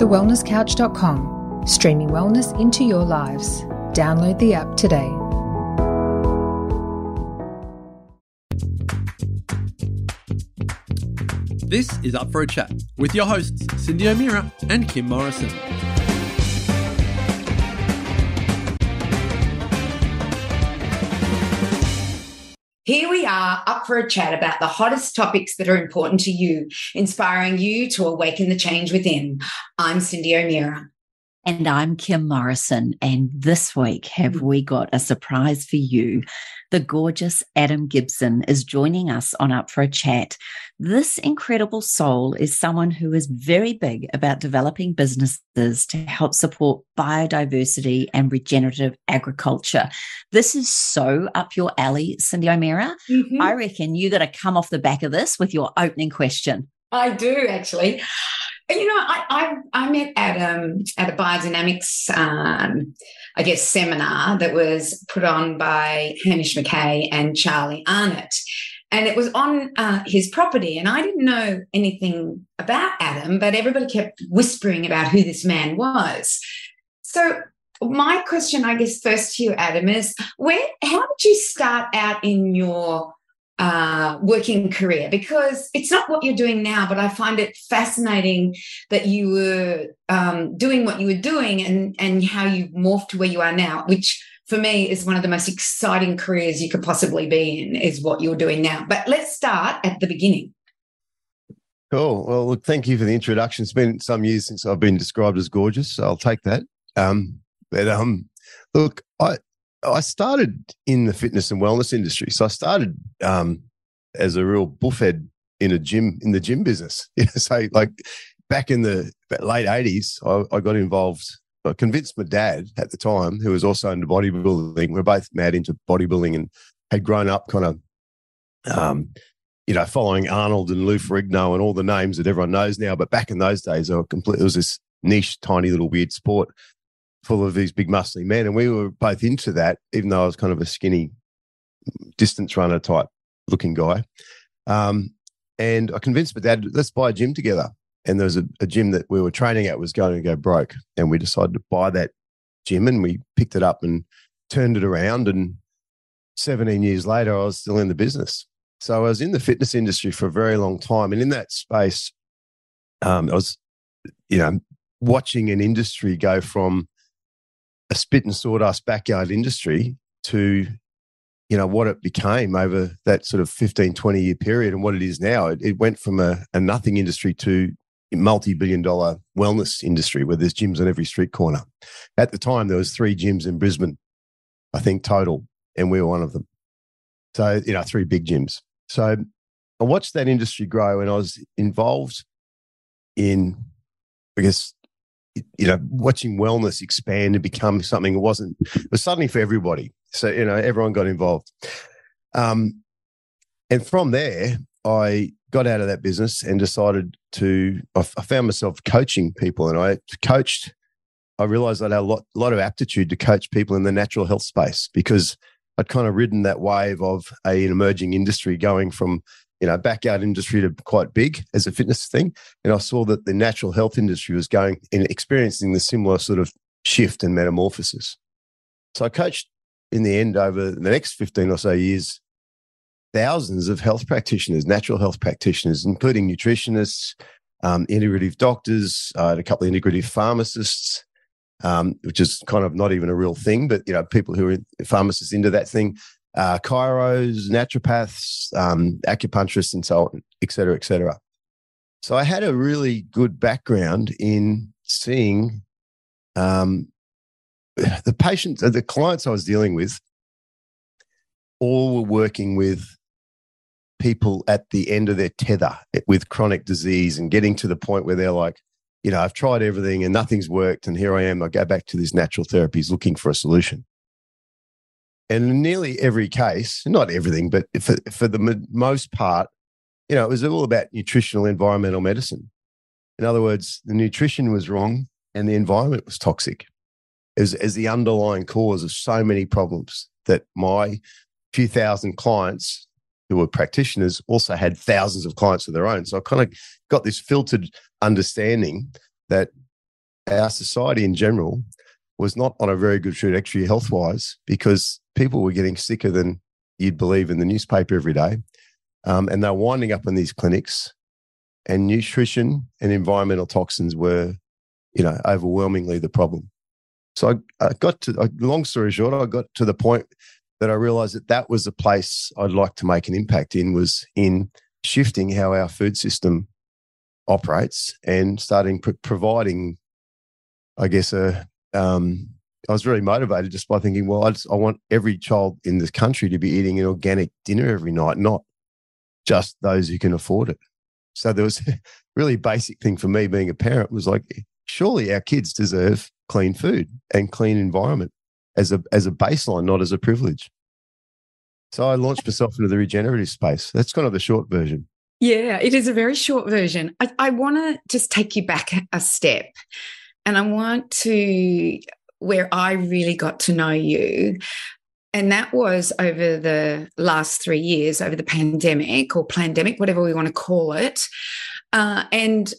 thewellnesscouch.com, streaming wellness into your lives. Download the app today. This is Up for a Chat with your hosts, Cindy O'Meara and Kim Morrison. Here we are, up for a chat about the hottest topics that are important to you, inspiring you to awaken the change within. I'm Cindy O'Meara. And I'm Kim Morrison. And this week, have we got a surprise for you? The gorgeous Adam Gibson is joining us on Up for a Chat. This incredible soul is someone who is very big about developing businesses to help support biodiversity and regenerative agriculture. This is so up your alley, Cindy O'Meara. Mm-hmm. I reckon you got to come off the back of this with your opening question. I do, actually. You know, I met Adam at a biodynamics, seminar that was put on by Hamish McKay and Charlie Arnott. And it was on his property. And I didn't know anything about Adam, but everybody kept whispering about who this man was. So my question, I guess, first to you, Adam, is how did you start out in your working career? Because it's not what you're doing now, but I find it fascinating that you were doing what you were doing and how you've morphed to where you are now, which for me is one of the most exciting careers you could possibly be in, is what you're doing now. But let's start at the beginning. Cool. Well, look, thank you for the introduction. It's been some years since I've been described as gorgeous, so I'll take that. Look, I started in the fitness and wellness industry. So I started as a real buffhead in the gym business. So like back in the late 80s, I got involved. I convinced my dad at the time, who was also into bodybuilding. We're both mad into bodybuilding and had grown up kind of, following Arnold and Lou Ferrigno and all the names that everyone knows now. But back in those days, it was this niche, tiny little weird sport full of these big muscly men. And we were both into that, even though I was kind of a skinny distance runner type looking guy. And I convinced my dad, let's buy a gym together. And there was a gym that we were training at was going to go broke. And we decided to buy that gym, and we picked it up and turned it around. And 17 years later, I was still in the business. So I was in the fitness industry for a very long time. And in that space, I was, watching an industry go from a spit and sawdust backyard industry to, what it became over that sort of 15, 20-year period and what it is now. It went from a nothing industry to a multi-billion-dollar wellness industry where there's gyms on every street corner. At the time, there was 3 gyms in Brisbane, I think, total, and we were one of them. So, 3 big gyms. So I watched that industry grow, and I was involved in, I guess, watching wellness expand and become something it was suddenly for everybody. So, everyone got involved. And from there, I got out of that business and decided I found myself coaching people, and I realized I had a lot of aptitude to coach people in the natural health space, because I'd kind of ridden that wave of an emerging industry going from backyard industry to quite big as a fitness thing. And I saw that the natural health industry was going and experiencing the similar sort of shift and metamorphosis. So I coached in the end over the next 15 or so years, thousands of health practitioners, natural health practitioners, including nutritionists, integrative doctors, I had a couple of integrative pharmacists, which is kind of not even a real thing, but, people who are pharmacists into that thing, chiros, naturopaths, acupuncturists, and so on, et cetera, et cetera. So I had a really good background in seeing the patients, the clients I was dealing with, all were working with people at the end of their tether with chronic disease and getting to the point where they're like, I've tried everything and nothing's worked, and here I am. I go back to these natural therapies looking for a solution. And in nearly every case, not everything, but for the most part, it was all about nutritional environmental medicine. In other words, the nutrition was wrong and the environment was toxic as the underlying cause of so many problems that my few thousand clients who were practitioners also had thousands of clients of their own. So I kind of got this filtered understanding that our society in general was not on a very good trajectory health-wise, because people were getting sicker than you'd believe in the newspaper every day. And they're winding up in these clinics, and nutrition and environmental toxins were, overwhelmingly the problem. So I got to, long story short, I got to the point that I realized that was the place I'd like to make an impact in, was in shifting how our food system operates and starting providing, I guess, I was very motivated just by thinking, well, I want every child in this country to be eating an organic dinner every night, not just those who can afford it. So there was a really basic thing for me being a parent, was like, surely our kids deserve clean food and clean environment as a baseline, not as a privilege. So I launched myself into the regenerative space. That's kind of the short version. Yeah, it is a very short version. I want to just take you back a step, and I want to, where I really got to know you, and that was over the last 3 years, over the pandemic or plandemic, whatever we want to call it, and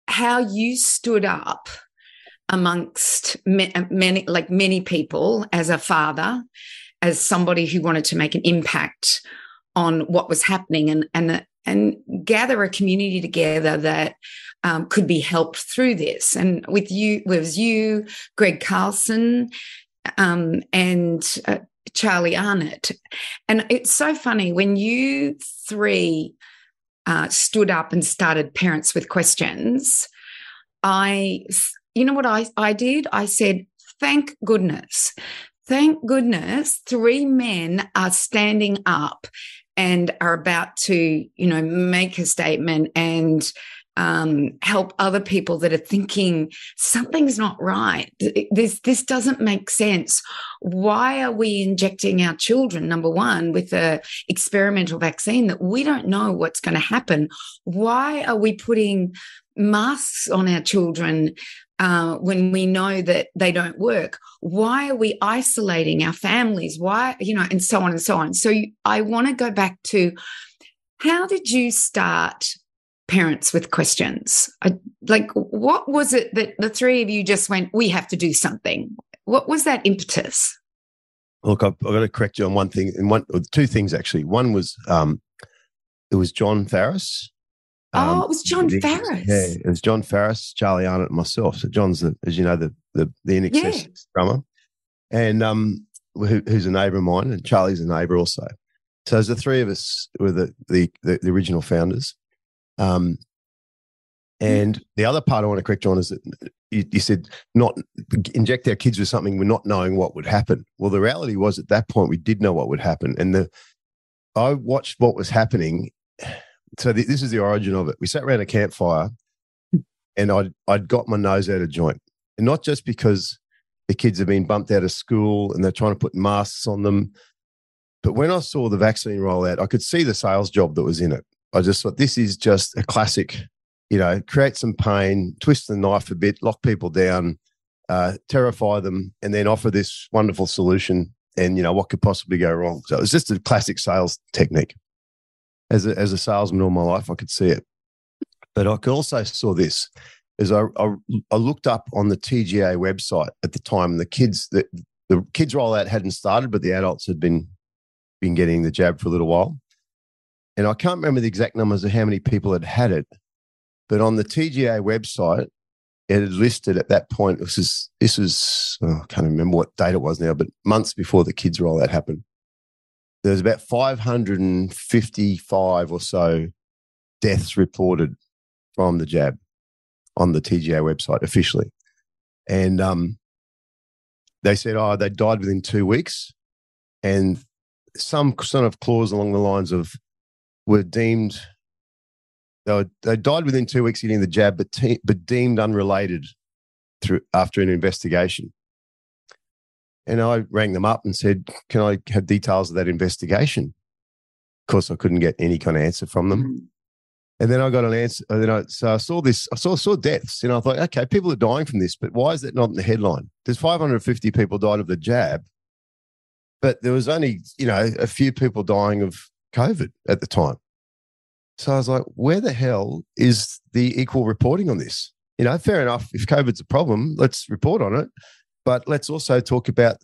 how you stood up amongst many people as a father, as somebody who wanted to make an impact on what was happening, and gather a community together that could be helped through this. And with you, it was you, Greg Carlson, and Charlie Arnott. And it's so funny when you three stood up and started Parents with Questions. You know what I did? I said, thank goodness, three men are standing up and are about to, make a statement and help other people that are thinking something's not right. This doesn't make sense. Why are we injecting our children, number one, with an experimental vaccine that we don't know what's going to happen? Why are we putting masks on our children when we know that they don't work? Why are we isolating our families? Why, and so on and so on. So I want to go back to, how did you start Parents with Questions? What was it that the three of you just went, we have to do something? What was that impetus? Look, I've got to correct you on one thing, and two things actually. One was it was John Farriss. It was John Farriss. Yeah, it was John Farriss, Charlie Arnott, and myself. So John's, as you know, the INXS drummer, and who's a neighbour of mine, and Charlie's a neighbour also. So as the three of us were the original founders. And the other part I want to correct, John, is that you said not inject our kids with something we're not knowing what would happen. Well, the reality was at that point we did know what would happen, and I watched what was happening. So this is the origin of it. We sat around a campfire, and I'd got my nose out of joint, and not just because the kids have been bumped out of school and they're trying to put masks on them, but when I saw the vaccine roll out, I could see the sales job that was in it. I just thought, this is just a classic, create some pain, twist the knife a bit, lock people down, terrify them, and then offer this wonderful solution. And, what could possibly go wrong? So it was just a classic sales technique. As a salesman all my life, I could see it. But I also saw this as I looked up on the TGA website at the time. The kids rollout hadn't started, but the adults had been getting the jab for a little while. And I can't remember the exact numbers of how many people had it, but on the TGA website, it had listed at that point, this was I can't remember what date it was now, but months before the kids rollout happened. There was about 555 or so deaths reported from the jab on the TGA website officially. And they said, they died within 2 weeks. And some sort of clause along the lines of they died within 2 weeks getting the jab, but deemed unrelated after an investigation. And I rang them up and said, can I have details of that investigation? Of course, I couldn't get any kind of answer from them. And then I got an answer. So I saw this. I saw deaths. I thought, okay, people are dying from this, but why is that not in the headline? There's 550 people died of the jab, but there was only, a few people dying of COVID at the time. So I was like, where the hell is the equal reporting on this? fair enough. If COVID's a problem, let's report on it. But let's also talk about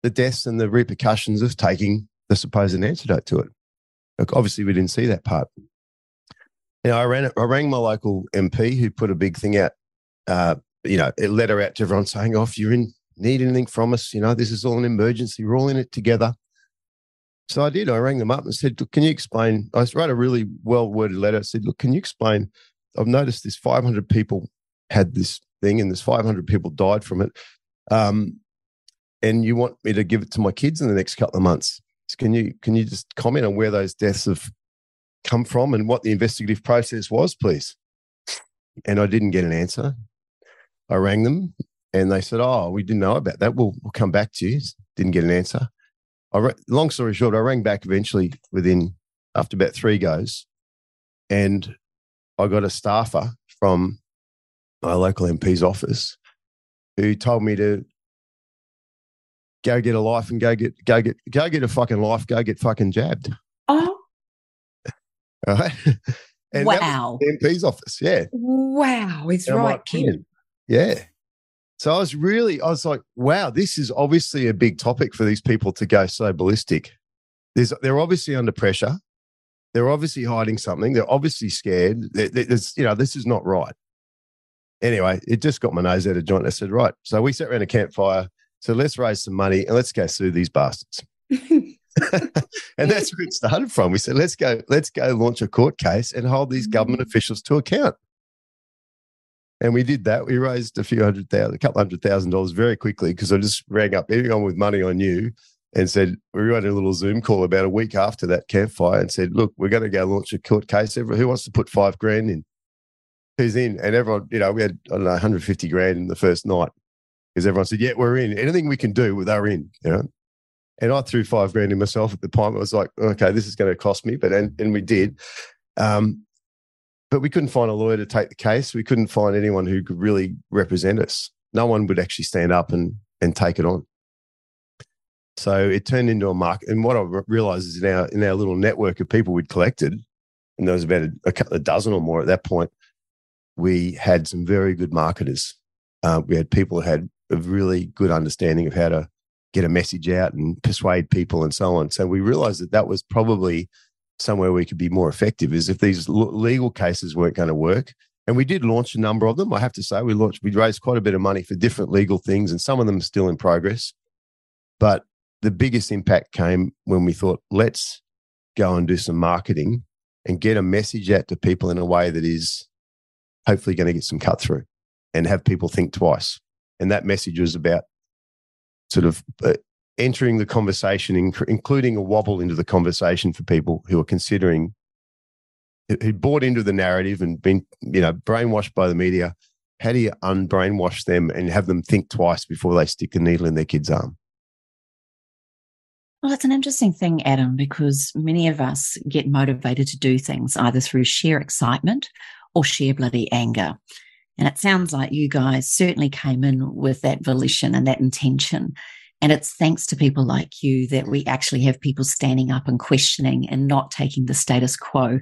the deaths and the repercussions of taking the supposed antidote to it. Look, obviously, we didn't see that part. I rang my local MP who put a big thing out, a letter out to everyone saying, if you need anything from us, this is all an emergency. We're all in it together. So I did. I rang them up and said, look, can you explain? I wrote a really well-worded letter. I said, look, can you explain? I've noticed this 500 people had this thing and there's 500 people died from it. And you want me to give it to my kids in the next couple of months. So can you just comment on where those deaths have come from and what the investigative process was, please? And I didn't get an answer. I rang them and they said, we didn't know about that. We'll come back to you. Didn't get an answer. Long story short, I rang back eventually after about 3 goes, and I got a staffer from my local MP's office who told me to go get a life and go get a fucking life, go get fucking jabbed. Oh. All right. And wow. That was the MP's office, yeah. Wow, it's and right, Kim. Yeah. So I was like, wow, this is obviously a big topic for these people to go so ballistic. They're obviously under pressure. They're obviously hiding something. They're obviously scared. This is not right. Anyway, it just got my nose out of joint. I said, right. So we sat around a campfire. So let's raise some money and let's go sue these bastards. And that's where it started from. We said, let's go launch a court case and hold these government officials to account. And we did that. We raised a couple $100,000 very quickly because I just rang up everyone with money I knew and said, we had a little Zoom call about a week after that campfire and said, look, we're going to go launch a court case. Who wants to put $5,000 in? Who's in? And everyone, we had, $150,000 in the first night because everyone said, yeah, we're in. Anything we can do, they're in, And I threw $5,000 in myself at the time. I was like, okay, this is going to cost me, and we did. But we couldn't find a lawyer to take the case. We couldn't find anyone who could really represent us. No one would actually stand up and take it on. So it turned into a market. And what I realized is in our little network of people we'd collected, and there was about a couple of dozen or more at that point, we had some very good marketers. We had people who had a really good understanding of how to get a message out and persuade people and so on. So we realized that was probably somewhere we could be more effective, is if these legal cases weren't going to work. And we did launch a number of them. I have to say, we raised quite a bit of money for different legal things, and some of them are still in progress. But the biggest impact came when we thought, let's go and do some marketing and get a message out to people in a way that is hopefully going to get some cut through and have people think twice. And that message was about sort of entering the conversation, including a wobble into the conversation for people who are considering, who bought into the narrative and been, brainwashed by the media. How do you unbrainwash them and have them think twice before they stick the needle in their kid's arm? Well, it's an interesting thing, Adam, because many of us get motivated to do things either through sheer excitement or sheer bloody anger. And it sounds like you guys certainly came in with that volition and that intention. And it's thanks to people like you that we actually have people standing up and questioning and not taking the status quo.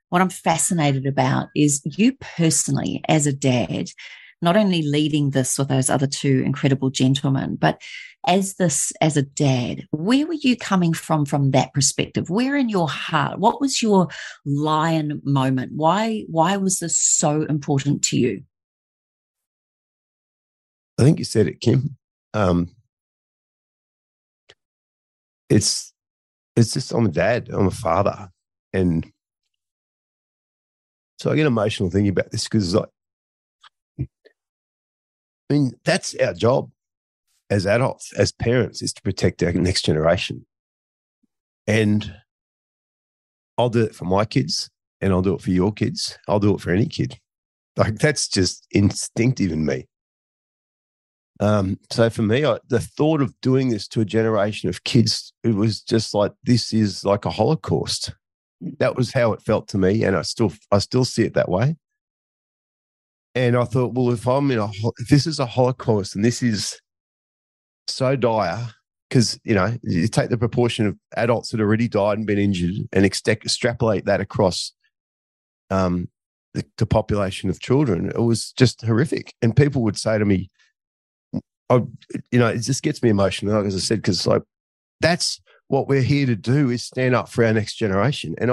What I'm fascinated about is you personally, as a dad, not only leading this with those other two incredible gentlemen, but as a dad, where were you coming from that perspective? Where in your heart? What was your lion moment? Why was this so important to you? I think you said it, Kim. It's just, I'm a dad, I'm a father. And so I get emotional thinking about this because that's our job as adults, as parents, is to protect our next generation. And I'll do it for my kids and I'll do it for your kids. I'll do it for any kid. That's just instinctive in me. So for me, the thought of doing this to a generation of kids, it was just like, this is like a Holocaust. That was how it felt to me. And I still see it that way. And I thought, well, if this is a Holocaust and this is so dire, because, you take the proportion of adults that already died and been injured and extrapolate that across the population of children. It was just horrific. And people would say to me, it just gets me emotional, like as I said, because like that's what we're here to do, is stand up for our next generation. And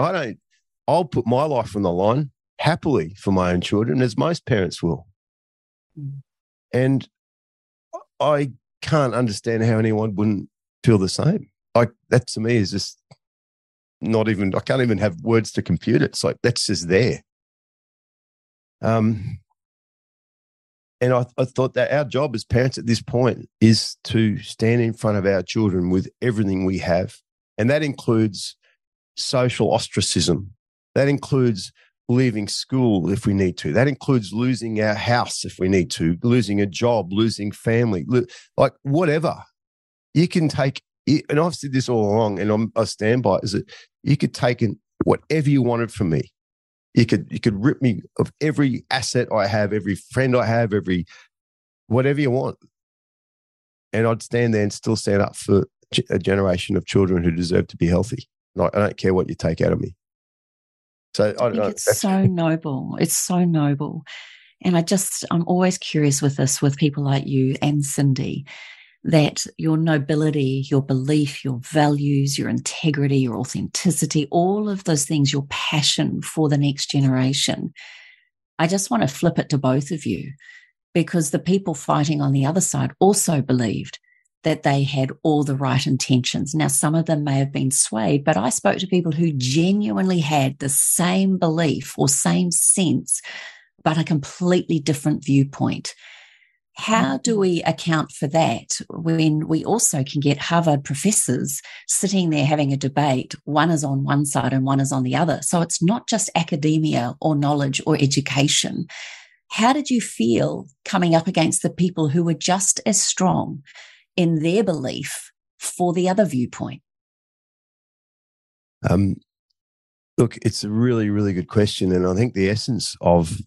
I'll put my life on the line happily for my own children, as most parents will. And I can't understand how anyone wouldn't feel the same. Like that to me is just I can't even have words to compute it. It's like, that's just there. And I thought that our job as parents at this point is to stand in front of our children with everything we have. And that includes social ostracism. That includes leaving school if we need to. That includes losing our house if we need to, losing a job, losing family, like whatever. You can take, and I've said this all along, and I stand by it, is that you could take whatever you wanted from me. You could rip me of every asset I have, every friend I have, every whatever you want. And I'd stand there and still stand up for a generation of children who deserve to be healthy. I don't care what you take out of me. So I don't know. It's so noble. It's so noble. And I'm always curious with this, with people like you and Cindy, that your nobility, your belief, your values, your integrity, your authenticity, all of those things, your passion for the next generation. I just want to flip it to both of you, because the people fighting on the other side also believed that they had all the right intentions. Now, some of them may have been swayed, but I spoke to people who genuinely had the same belief or same sense, but a completely different viewpoint. How do we account for that when we also can get Harvard professors sitting there having a debate? One is on one side and one is on the other. So it's not just academia or knowledge or education. How did you feel coming up against the people who were just as strong in their belief for the other viewpoint? Look, it's a really, really good question. And I think the essence of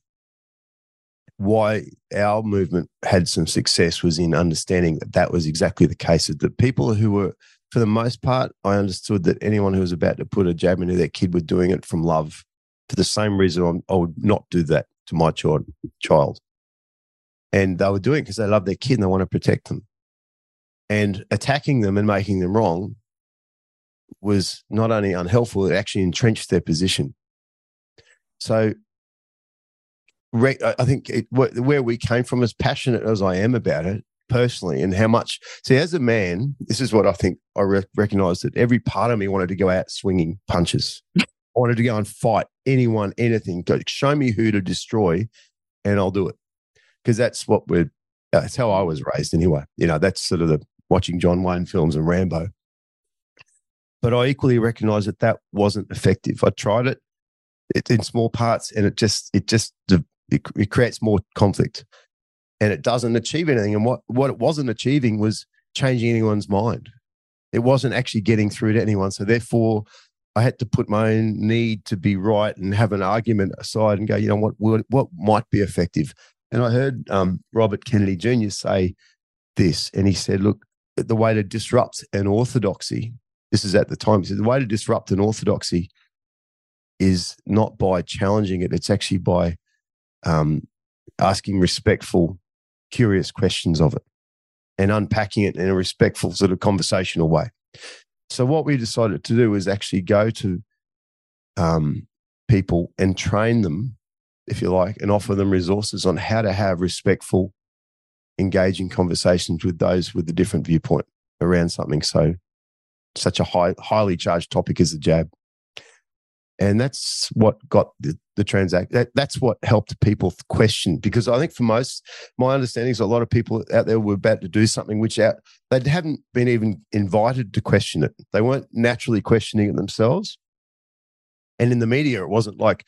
why our movement had some success was in understanding that was exactly the case. That the people who were, for the most part, I understood that anyone who was about to put a jab into their kid were doing it from love, for the same reason I would not do that to my child. And they were doing it because they love their kid and they want to protect them. And attacking them and making them wrong was not only unhelpful, it actually entrenched their position. So I think where we came from, as passionate as I am about it personally, and how much, see, as a man, this is what I think I recognized, that every part of me wanted to go out swinging punches. I wanted to go and fight anyone, anything. Go, show me who to destroy and I'll do it. Because that's that's how I was raised anyway. That's sort of the watching John Wayne films and Rambo. But I equally recognized that wasn't effective. I tried it in small parts, and it creates more conflict, and it doesn't achieve anything. And what it wasn't achieving was changing anyone's mind. It wasn't actually getting through to anyone. So therefore, I had to put my own need to be right and have an argument aside and go, you know what might be effective. And I heard Robert Kennedy Jr. say this, and he said, look, the way to disrupt an orthodoxy, this is at the time, he said, the way to disrupt an orthodoxy is not by challenging it. It's actually by asking respectful, curious questions of it and unpacking it in a respectful sort of conversational way. So what we decided to do was actually go to people and train them, if you like, and offer them resources on how to have respectful, engaging conversations with those with a different viewpoint around something such a highly charged topic as the jab. And that's what got the transaction. That's what helped people question, because I think for my understanding is a lot of people out there were about to do something which they hadn't been even invited to question it. They weren't naturally questioning it themselves. And in the media, it wasn't like,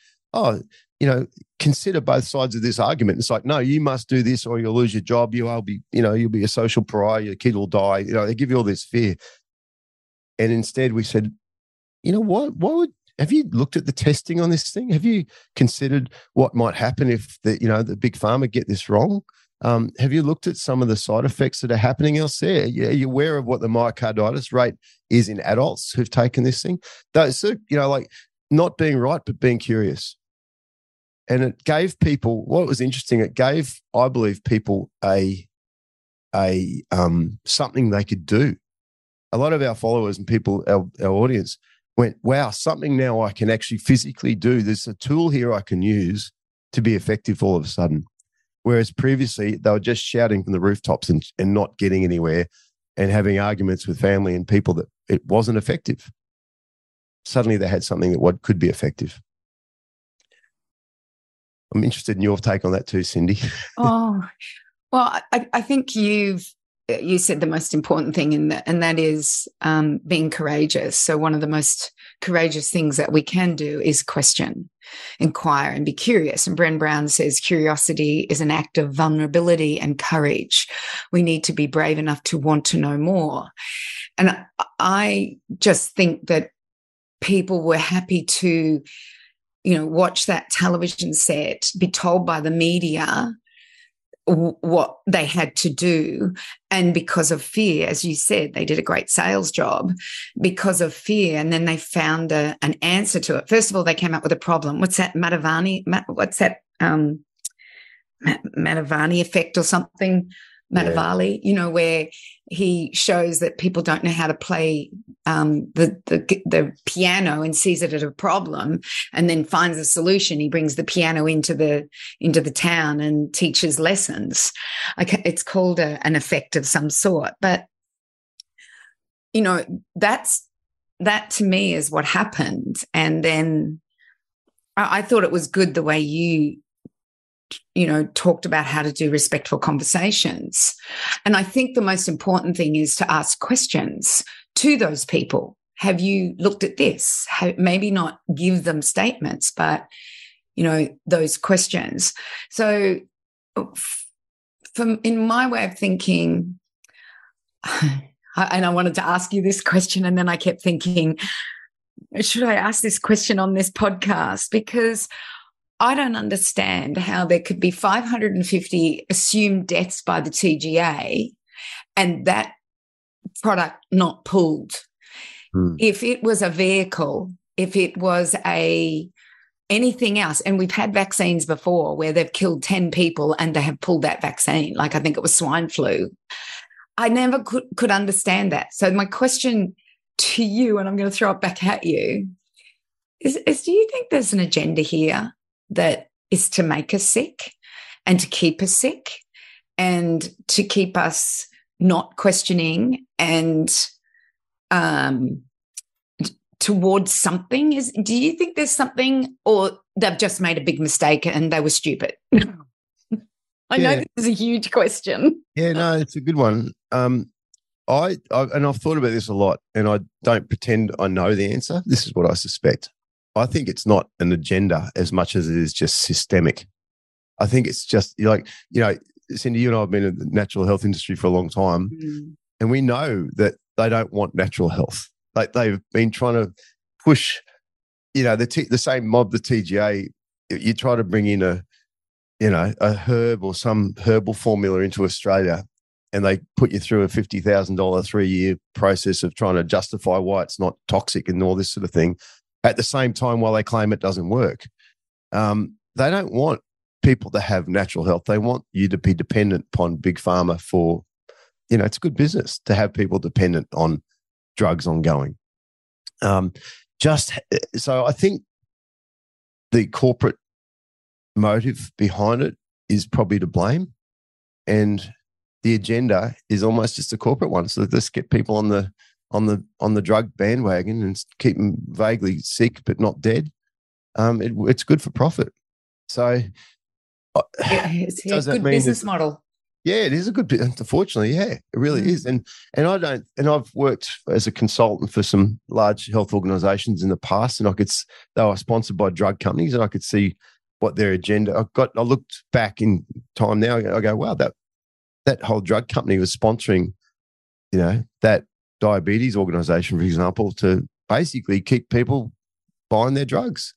consider both sides of this argument. It's like, no, you must do this or you'll lose your job. You'll be a social pariah. Your kid will die. They give you all this fear. And instead we said, have you looked at the testing on this thing? Have you considered what might happen if the big pharma get this wrong? Have you looked at some of the side effects that are happening else there? Are you aware of what the myocarditis rate is in adults who've taken this thing? Those, like not being right, but being curious. And it gave people, what was interesting, it gave, I believe, people a something they could do. A lot of our followers and people, our audience went, wow, something now I can actually physically do. There's a tool here I can use to be effective all of a sudden. Whereas previously they were just shouting from the rooftops and not getting anywhere and having arguments with family and people that it wasn't effective. Suddenly they had something that could be effective. I'm interested in your take on that too, Cindy. Oh, well, I think you said the most important thing and that is being courageous. So one of the most courageous things that we can do is question, inquire, and be curious. And Brené Brown says curiosity is an act of vulnerability and courage. We need to be brave enough to want to know more. And I just think that people were happy to, watch that television set, be told by the media what they had to do. And because of fear, as you said, they did a great sales job because of fear. And then they found an answer to it. First of all, they came up with a problem. What's that Matavani effect or something? Matavali, where he shows that people don't know how to play the piano and sees it as a problem and then finds a solution. He brings the piano into the town and teaches lessons. It's called an effect of some sort. But, that to me is what happened. And then I thought it was good the way you talked about how to do respectful conversations. And I think the most important thing is to ask questions to those people. Have you looked at this? Maybe not give them statements, but, those questions. So in my way of thinking, and I wanted to ask you this question, and then I kept thinking, should I ask this question on this podcast? Because I don't understand how there could be 550 assumed deaths by the TGA and that product not pulled. If it was a vehicle, if it was anything else, and we've had vaccines before where they've killed 10 people and they have pulled that vaccine, like I think it was swine flu. I never could understand that. So my question to you, and I'm going to throw it back at you, is do you think there's an agenda here that is to make us sick and to keep us sick and to keep us not questioning and towards something? Do you think there's something, or they've just made a big mistake and they were stupid? I know this is a huge question. Yeah, no, it's a good one. I've thought about this a lot, and I don't pretend I know the answer. This is what I suspect. I think it's not an agenda as much as it is just systemic. I think it's just Cindy, you and I have been in the natural health industry for a long time, and we know that they don't want natural health. Like they've been trying to push, the same mob, the TGA. You try to bring in a herb or some herbal formula into Australia, and they put you through a $50,000 3-year process of trying to justify why it's not toxic and all this sort of thing. At the same time, while they claim it doesn't work, they don't want people to have natural health. They want you to be dependent upon big pharma for, it's good business to have people dependent on drugs ongoing. So I think the corporate motive behind it is probably to blame, and the agenda is almost just a corporate one. So let's get people on the drug bandwagon and keep them vaguely sick but not dead. It's good for profit. So it's a good business model. Yeah, it is a good. Unfortunately, yeah, it really is. And I've worked as a consultant for some large health organisations in the past, and they were sponsored by drug companies, and I could see what their agenda. I looked back in time now. I go, wow, that whole drug company was sponsoring, that diabetes organisation, for example, to basically keep people buying their drugs.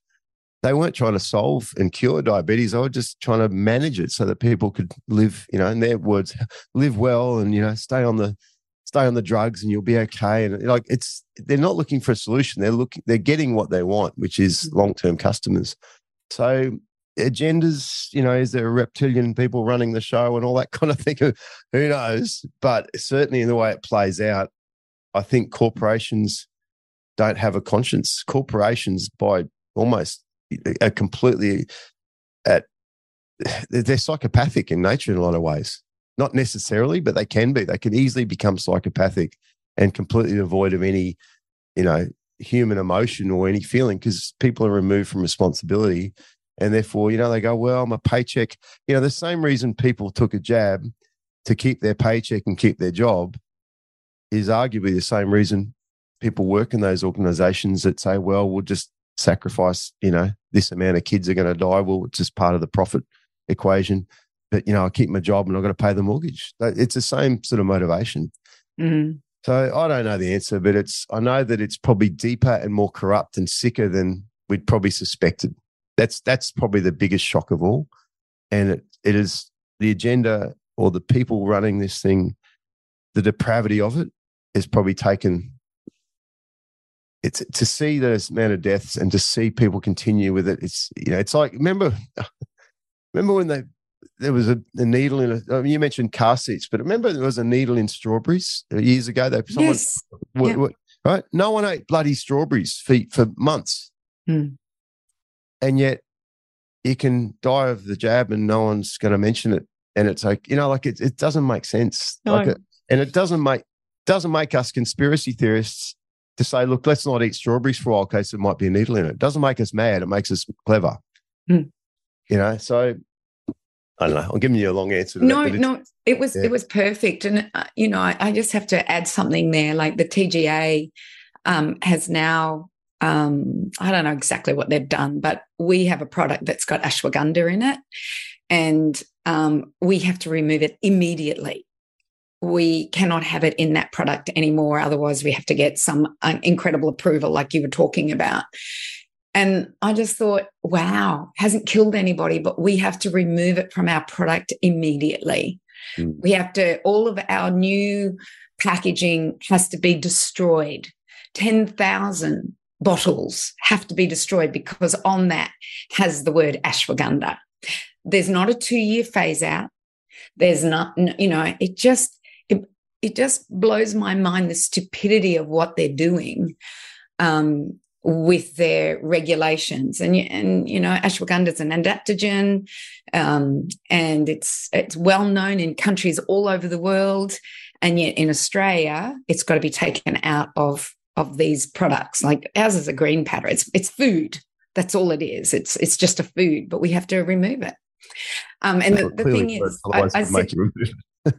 They weren't trying to solve and cure diabetes. They were just trying to manage it so that people could live, in their words, live well and, stay on the drugs and you'll be okay. And they're not looking for a solution. They're getting what they want, which is long-term customers. So agendas, is there reptilian people running the show and all that kind of thing? Who knows? But certainly in the way it plays out, I think corporations don't have a conscience. Corporations, by almost, are completely they're psychopathic in nature in a lot of ways. Not necessarily, but they can be. They can easily become psychopathic and completely devoid of any, human emotion or any feeling, because people are removed from responsibility. And therefore, they go, well, my paycheck, the same reason people took a jab to keep their paycheck and keep their job is arguably the same reason people work in those organizations that say, well, we'll just sacrifice, this amount of kids are going to die. Well, it's just part of the profit equation. But, I keep my job and I've got to pay the mortgage. It's the same sort of motivation. Mm-hmm. So I don't know the answer, but I know that it's probably deeper and more corrupt and sicker than we'd probably suspected. That's probably the biggest shock of all. And it is the agenda or the people running this thing, the depravity of it is probably taken. It's to see the amount of deaths and to see people continue with it. It's like, remember when there was a needle in you mentioned car seats, but remember there was a needle in strawberries years ago? Yes. Right? No one ate bloody strawberries for months. Mm. And yet you can die of the jab and no one's going to mention it. And it's like, it doesn't make sense. No. And it doesn't make us conspiracy theorists to say, look, let's not eat strawberries for a while in case there might be a needle in it. It doesn't make us mad. It makes us clever. Mm. So I don't know. I'm giving you a long answer to No, that. it was perfect. And, I just have to add something there. Like the TGA has now, I don't know exactly what they've done, but we have a product that's got ashwagandha in it, and we have to remove it immediately. We cannot have it in that product anymore. Otherwise, we have to get some incredible approval like you were talking about. And I just thought, wow, hasn't killed anybody, but we have to remove it from our product immediately. Mm. We have to, all of our new packaging has to be destroyed. 10,000 bottles have to be destroyed because on that has the word ashwagandha. There's not a 2-year phase out. There's not, it just blows my mind, the stupidity of what they're doing. With their regulations, and ashwagandha is an adaptogen, and it's well known in countries all over the world, and yet in Australia it's got to be taken out of these products. Like ours is a green powder. It's food. That's all it is. It's just a food, but we have to remove it. And the thing is, I said,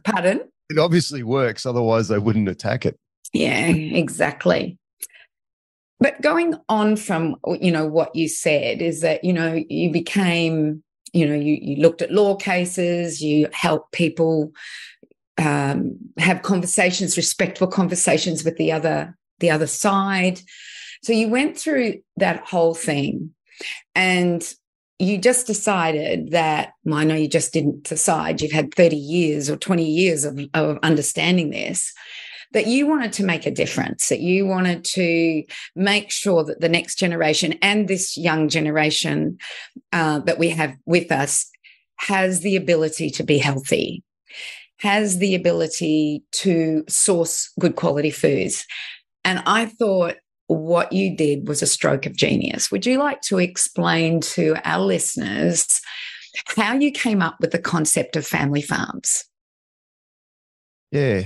pardon? It obviously works. Otherwise, they wouldn't attack it. Yeah, exactly. But going on from, what you said is that, you became, you looked at law cases, you helped people have conversations, respectful conversations with the other side. So you went through that whole thing and you just decided that, well, I know you just didn't decide, you've had 30 years or 20 years of understanding this, that you wanted to make a difference, that you wanted to make sure that the next generation and this young generation that we have with us has the ability to be healthy, has the ability to source good quality foods. And I thought what you did was a stroke of genius. Would you like to explain to our listeners how you came up with the concept of family farms? Yeah.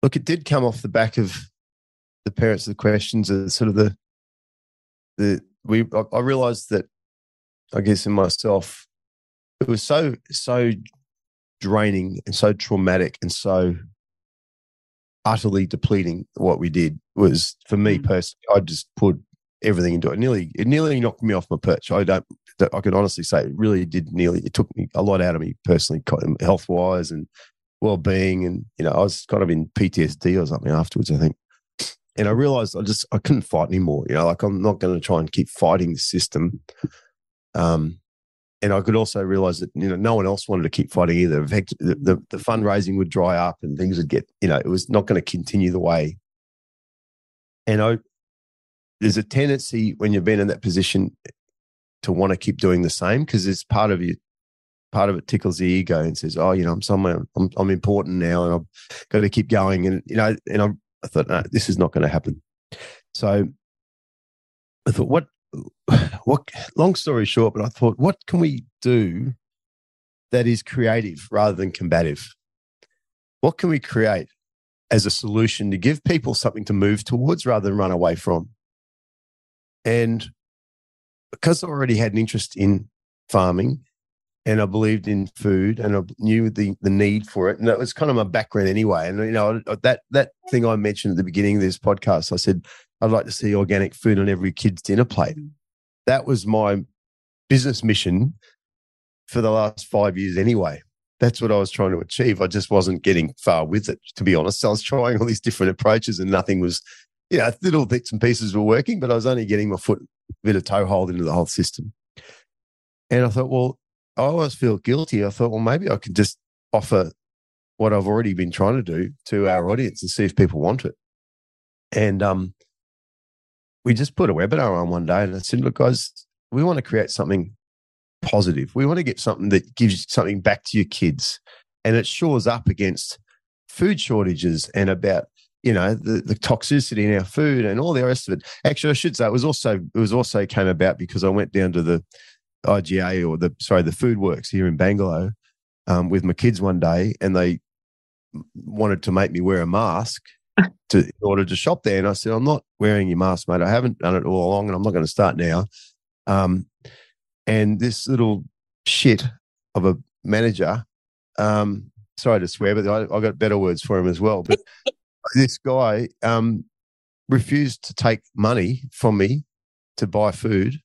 Look, it did come off the back of the parents of the questions, sort of I realised that, I guess in myself, it was so draining and so traumatic and so utterly depleting. What we did was, for me personally, I just put everything into it. It nearly knocked me off my perch. I can honestly say it really did it took me a lot out of me personally, health wise and well-being, and I was kind of in PTSD or something afterwards, I think. And I realized I couldn't fight anymore. I'm not going to try and keep fighting the system. And I could also realize that no one else wanted to keep fighting either. In fact, the fundraising would dry up and things would get it was not going to continue the way. And there's a tendency when you've been in that position to want to keep doing the same, because it's part of it tickles the ego and says, oh, I'm somewhere, I'm important now and I've got to keep going. And, I thought, no, this is not going to happen. So I thought, what, long story short, but I thought, what can we do that is creative rather than combative? What can we create as a solution to give people something to move towards rather than run away from? And because I already had an interest in farming and I believed in food and I knew the need for it, and that was kind of my background anyway. And, that thing I mentioned at the beginning of this podcast, I said, I'd like to see organic food on every kid's dinner plate. That was my business mission for the last 5 years anyway. That's what I was trying to achieve. I just wasn't getting far with it, to be honest. So I was trying all these different approaches and nothing was, little bits and pieces were working, but I was only getting my foot a bit of toehold into the whole system. And I thought, well, I always feel guilty. I thought, well, maybe I could just offer what I've already been trying to do to our audience and see if people want it. And we just put a webinar on one day and I said, look, guys, we want to create something positive. We want to get something that gives something back to your kids. And it shores up against food shortages and about, the toxicity in our food and all the rest of it. Actually, I should say it was also came about because I went down to the IGA or the Food Works here in Bangalore with my kids one day, and they wanted to make me wear a mask in order to shop there. And I said, I'm not wearing your mask, mate. I haven't done it all along and I'm not going to start now. And this little shit of a manager, sorry to swear, but I got better words for him as well. But this guy refused to take money from me to buy food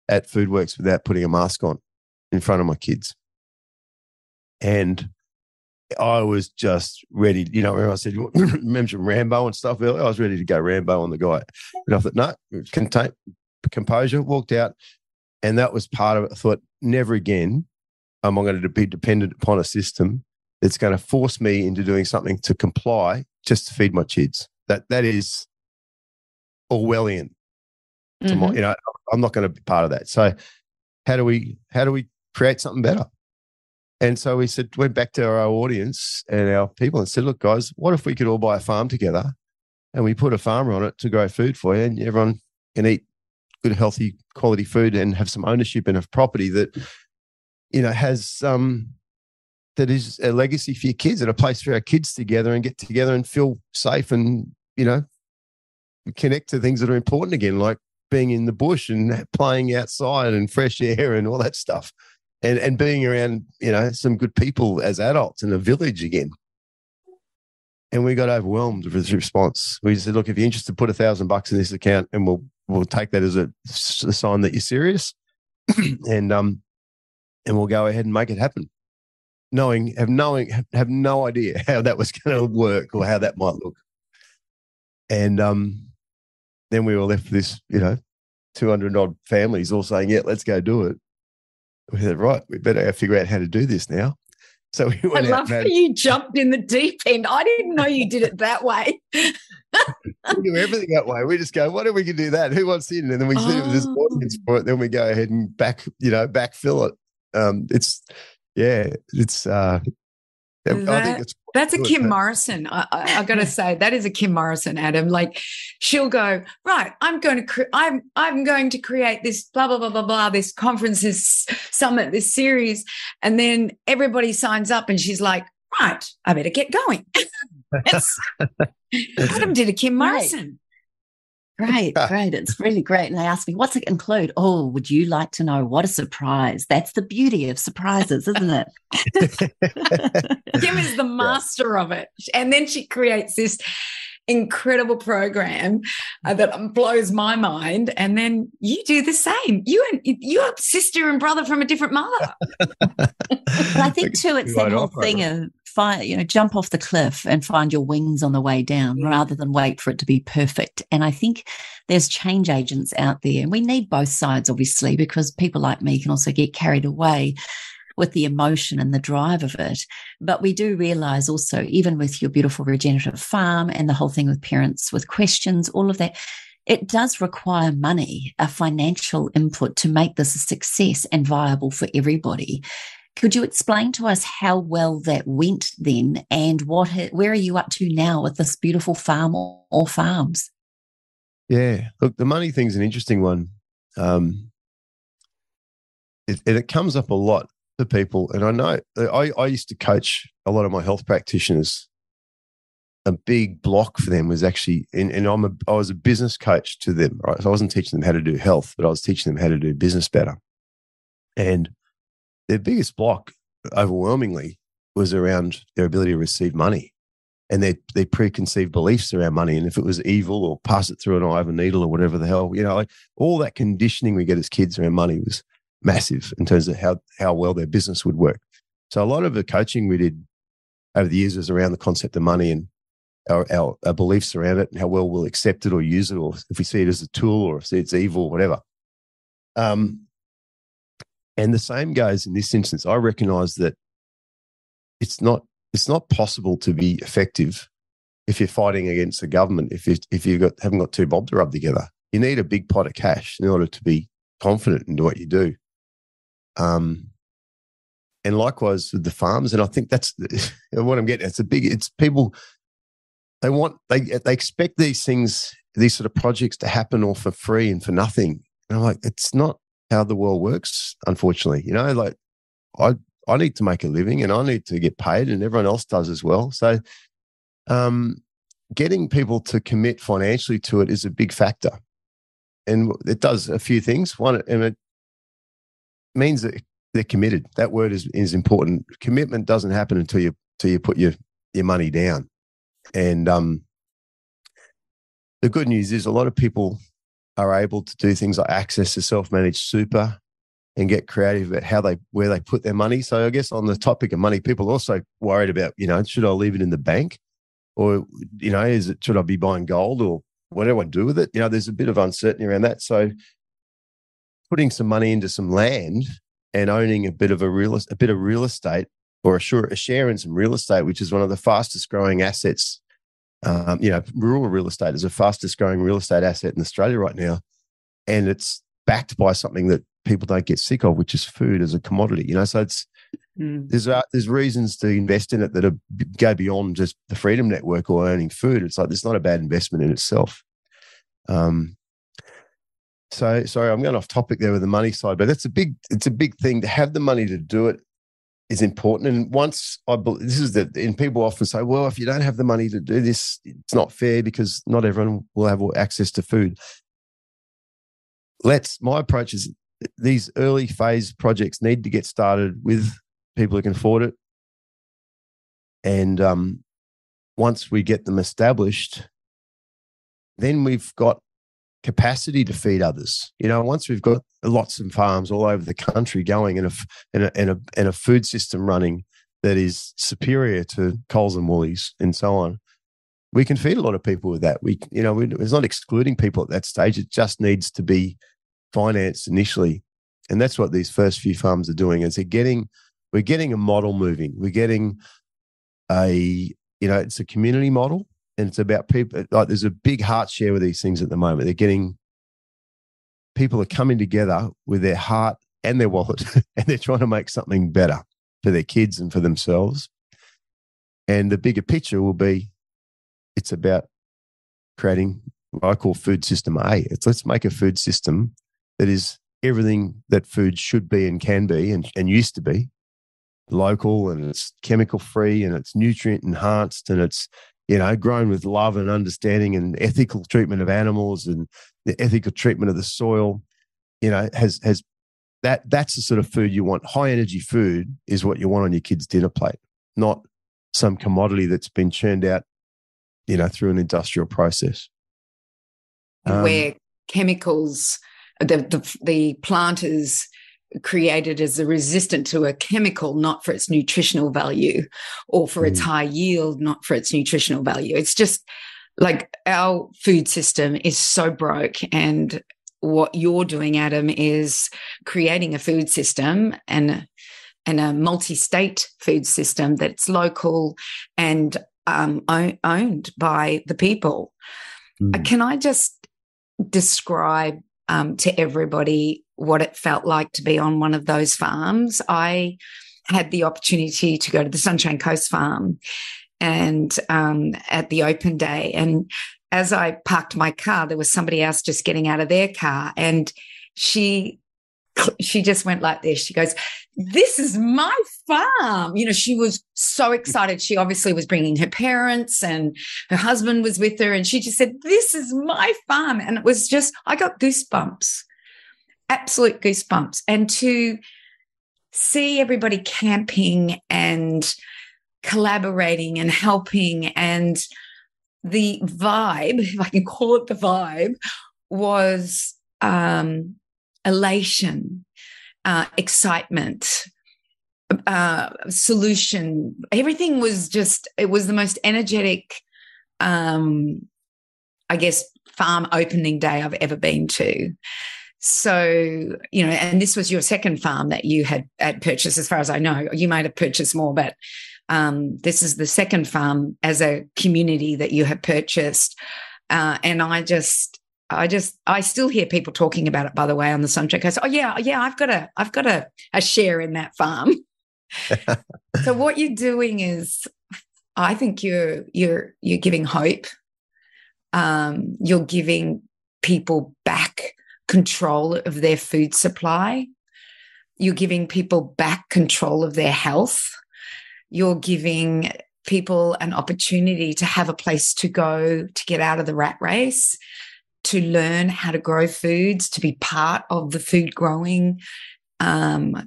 at Foodworks without putting a mask on in front of my kids. And I was just ready, when I said, mentioned Rambo and stuff earlier, I was ready to go Rambo on the guy. And I thought, no, composure, walked out. And that was part of it. I thought, never again am I going to be dependent upon a system that's going to force me into doing something to comply just to feed my kids. That is Orwellian. Mm-hmm. I'm not going to be part of that. So how do we create something better? And so we went back to our audience and our people and said, look, guys, what if we could all buy a farm together and we put a farmer on it to grow food for you, and everyone can eat good, healthy, quality food and have some ownership in a property that, has that is a legacy for your kids and a place for our kids together and get together and feel safe and, connect to things that are important again, like being in the bush and playing outside and fresh air and all that stuff. And being around, some good people as adults in a village again. And we got overwhelmed with the response. We said, look, if you're interested, put $1,000 in this account and we'll take that as a sign that you're serious. and we'll go ahead and make it happen. Have no idea how that was going to work or how that might look. And then we were left with this, 200 odd families all saying, yeah, let's go do it. We said, right, we better figure out how to do this now. So we went I love how you jumped in the deep end. I didn't know you did it that way. We do everything that way. We just go, what if we can do that? Who wants in? And then we see if there's audience for it. Then we go ahead and backfill it. I think that's a Kim Morrison. I got to say, that is a Kim Morrison, Adam. Like, she'll go, right, I'm going to create this blah, blah, blah, blah, blah, this conference, this summit, this series. And then everybody signs up and she's like, right, I better get going. Adam did a Kim Morrison. Great. It's really great. And they asked me, what's it include? Oh, would you like to know? What a surprise. That's the beauty of surprises, isn't it? Kim is the master of it. And then she creates this incredible program that blows my mind. And then you do the same. You're sister and brother from a different mother. But I think too, it's that whole thing of jump off the cliff and find your wings on the way down rather than wait for it to be perfect. And I think there's change agents out there, and we need both sides, obviously, because people like me can also get carried away with the emotion and the drive of it. But we do realize also, even with your beautiful regenerative farm and the whole thing with parents with questions, all of that, it does require money, a financial input to make this a success and viable for everybody. Could you explain to us how well that went then, and where are you up to now with this beautiful farm or farms? Yeah, look, the money thing's an interesting one. It comes up a lot for people, and I know I used to coach a lot of my health practitioners. A big block for them was actually, I was a business coach to them, right? So I wasn't teaching them how to do health, but I was teaching them how to do business better. And their biggest block, overwhelmingly, was around their ability to receive money and their preconceived beliefs around money. And if it was evil or pass it through an eye of a needle or whatever the hell, like all that conditioning we get as kids around money was massive in terms of how well their business would work. So a lot of the coaching we did over the years was around the concept of money and our beliefs around it and how well we'll accept it or use it, or if we see it as a tool or if it's evil or whatever. And the same goes in this instance. I recognise that it's not possible to be effective if you're fighting against the government. If you haven't got two bob to rub together, you need a big pot of cash in order to be confident in what you do. And likewise with the farms, and I think that's what I'm getting. It's people. They expect these things, these sort of projects to happen all for free and for nothing. And I'm like, it's not how the world works, unfortunately. Like I need to make a living and I need to get paid, and everyone else does as well. So getting people to commit financially to it is a big factor. And it does a few things. One, and it means that they're committed. That word is important. Commitment doesn't happen until you put your money down. And the good news is a lot of people are able to do things like access to self-managed super and get creative about where they put their money. So I guess on the topic of money, people are also worried about, should I leave it in the bank, or, should I be buying gold, or what do I do with it? There's a bit of uncertainty around that. So putting some money into some land and owning a bit of real estate, or a share in some real estate, which is one of the fastest growing assets. Rural real estate is the fastest growing real estate asset in Australia right now. And it's backed by something that people don't get sick of, which is food as a commodity. So it's, there's reasons to invest in it that go beyond just the Freedom Network or earning food. It's like, it's not a bad investment in itself. So sorry, I'm going off topic there with the money side, but it's a big thing. To have the money to do it is important. And and people often say, well, if you don't have the money to do this, it's not fair because not everyone will have access to food. My approach is these early phase projects need to get started with people who can afford it. And once we get them established, then we've got capacity to feed others. Once we've got lots of farms all over the country going and a food system running that is superior to Coles and Woolies and so on, we can feed a lot of people with that. It's not excluding people at that stage. It just needs to be financed initially. And that's what these first few farms are doing, is we're getting a model moving. We're getting it's a community model. And it's about people, like there's a big heart share with these things at the moment. People are coming together with their heart and their wallet, and they're trying to make something better for their kids and for themselves. And the bigger picture will be, it's about creating what I call food system A. Let's make a food system that is everything that food should be and can be and used to be. Local, and it's chemical free, and it's nutrient enhanced, and it's grown with love and understanding and ethical treatment of animals and the ethical treatment of the soil. Has that's the sort of food you want. High energy food is what you want on your kid's dinner plate, not some commodity that's been churned out, through an industrial process. Where chemicals, the plant is created as a resistant to a chemical, not for its nutritional value, or for its high yield, not for its nutritional value. It's just like our food system is so broke, and what you're doing, Adam, is creating a food system and a multi-state food system that's local and owned by the people. Can I just describe to everybody what it felt like to be on one of those farms. I had the opportunity to go to the Sunshine Coast farm and at the open day. And as I parked my car, there was somebody else just getting out of their car. And she just went like this. She goes, "This is my farm." You know, she was so excited. She obviously was bringing her parents and her husband was with her. And she just said, "This is my farm." And it was just, I got goosebumps, absolute goosebumps. And to see everybody camping and collaborating and helping, and the vibe, if I can call it the vibe, was elation, excitement, solution. Everything was just, it was the most energetic, I guess, farm opening day I've ever been to. So, you know, and this was your second farm that you had purchased, as far as I know. You might have purchased more, but this is the second farm as a community that you have purchased. And I still hear people talking about it, by the way, on the Sunshine Coast. Oh yeah, I've got a share in that farm. So what you're doing is, I think you're giving hope. You're giving people back control of their food supply. You're giving people back control of their health. You're giving people an opportunity to have a place to go, to get out of the rat race, to learn how to grow foods, to be part of the food growing, a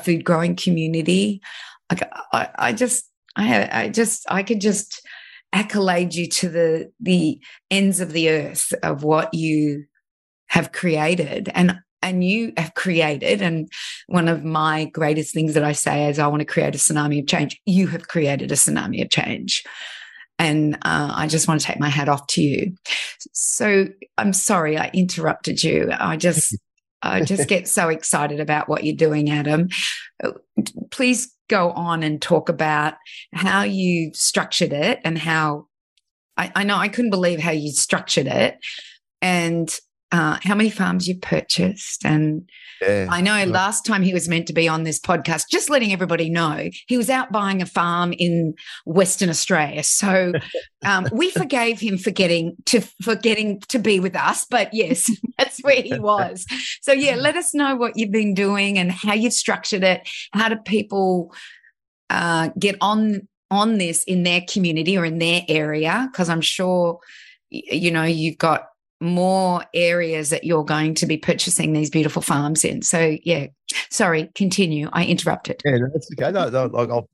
food growing community. I could just accolade you to the ends of the earth of what you have created, and you have created. And one of my greatest things that I say is, I want to create a tsunami of change. You have created a tsunami of change. And I just want to take my hat off to you. So I'm sorry I interrupted you. I just get so excited about what you're doing, Adam. Please go on and talk about how you structured it, and how I know I couldn't believe how you structured it, and how many farms you purchased. And I know last time he was meant to be on this podcast, just letting everybody know, he was out buying a farm in Western Australia. So we forgave him for getting to be with us. But yes, that's where he was. So yeah, let us know what you've been doing and how you've structured it. How do people get on this in their community or in their area? Because I'm sure, you know, you've got more areas that you're going to be purchasing these beautiful farms in. So yeah, sorry, continue. I interrupted. Yeah, no, that's okay. No,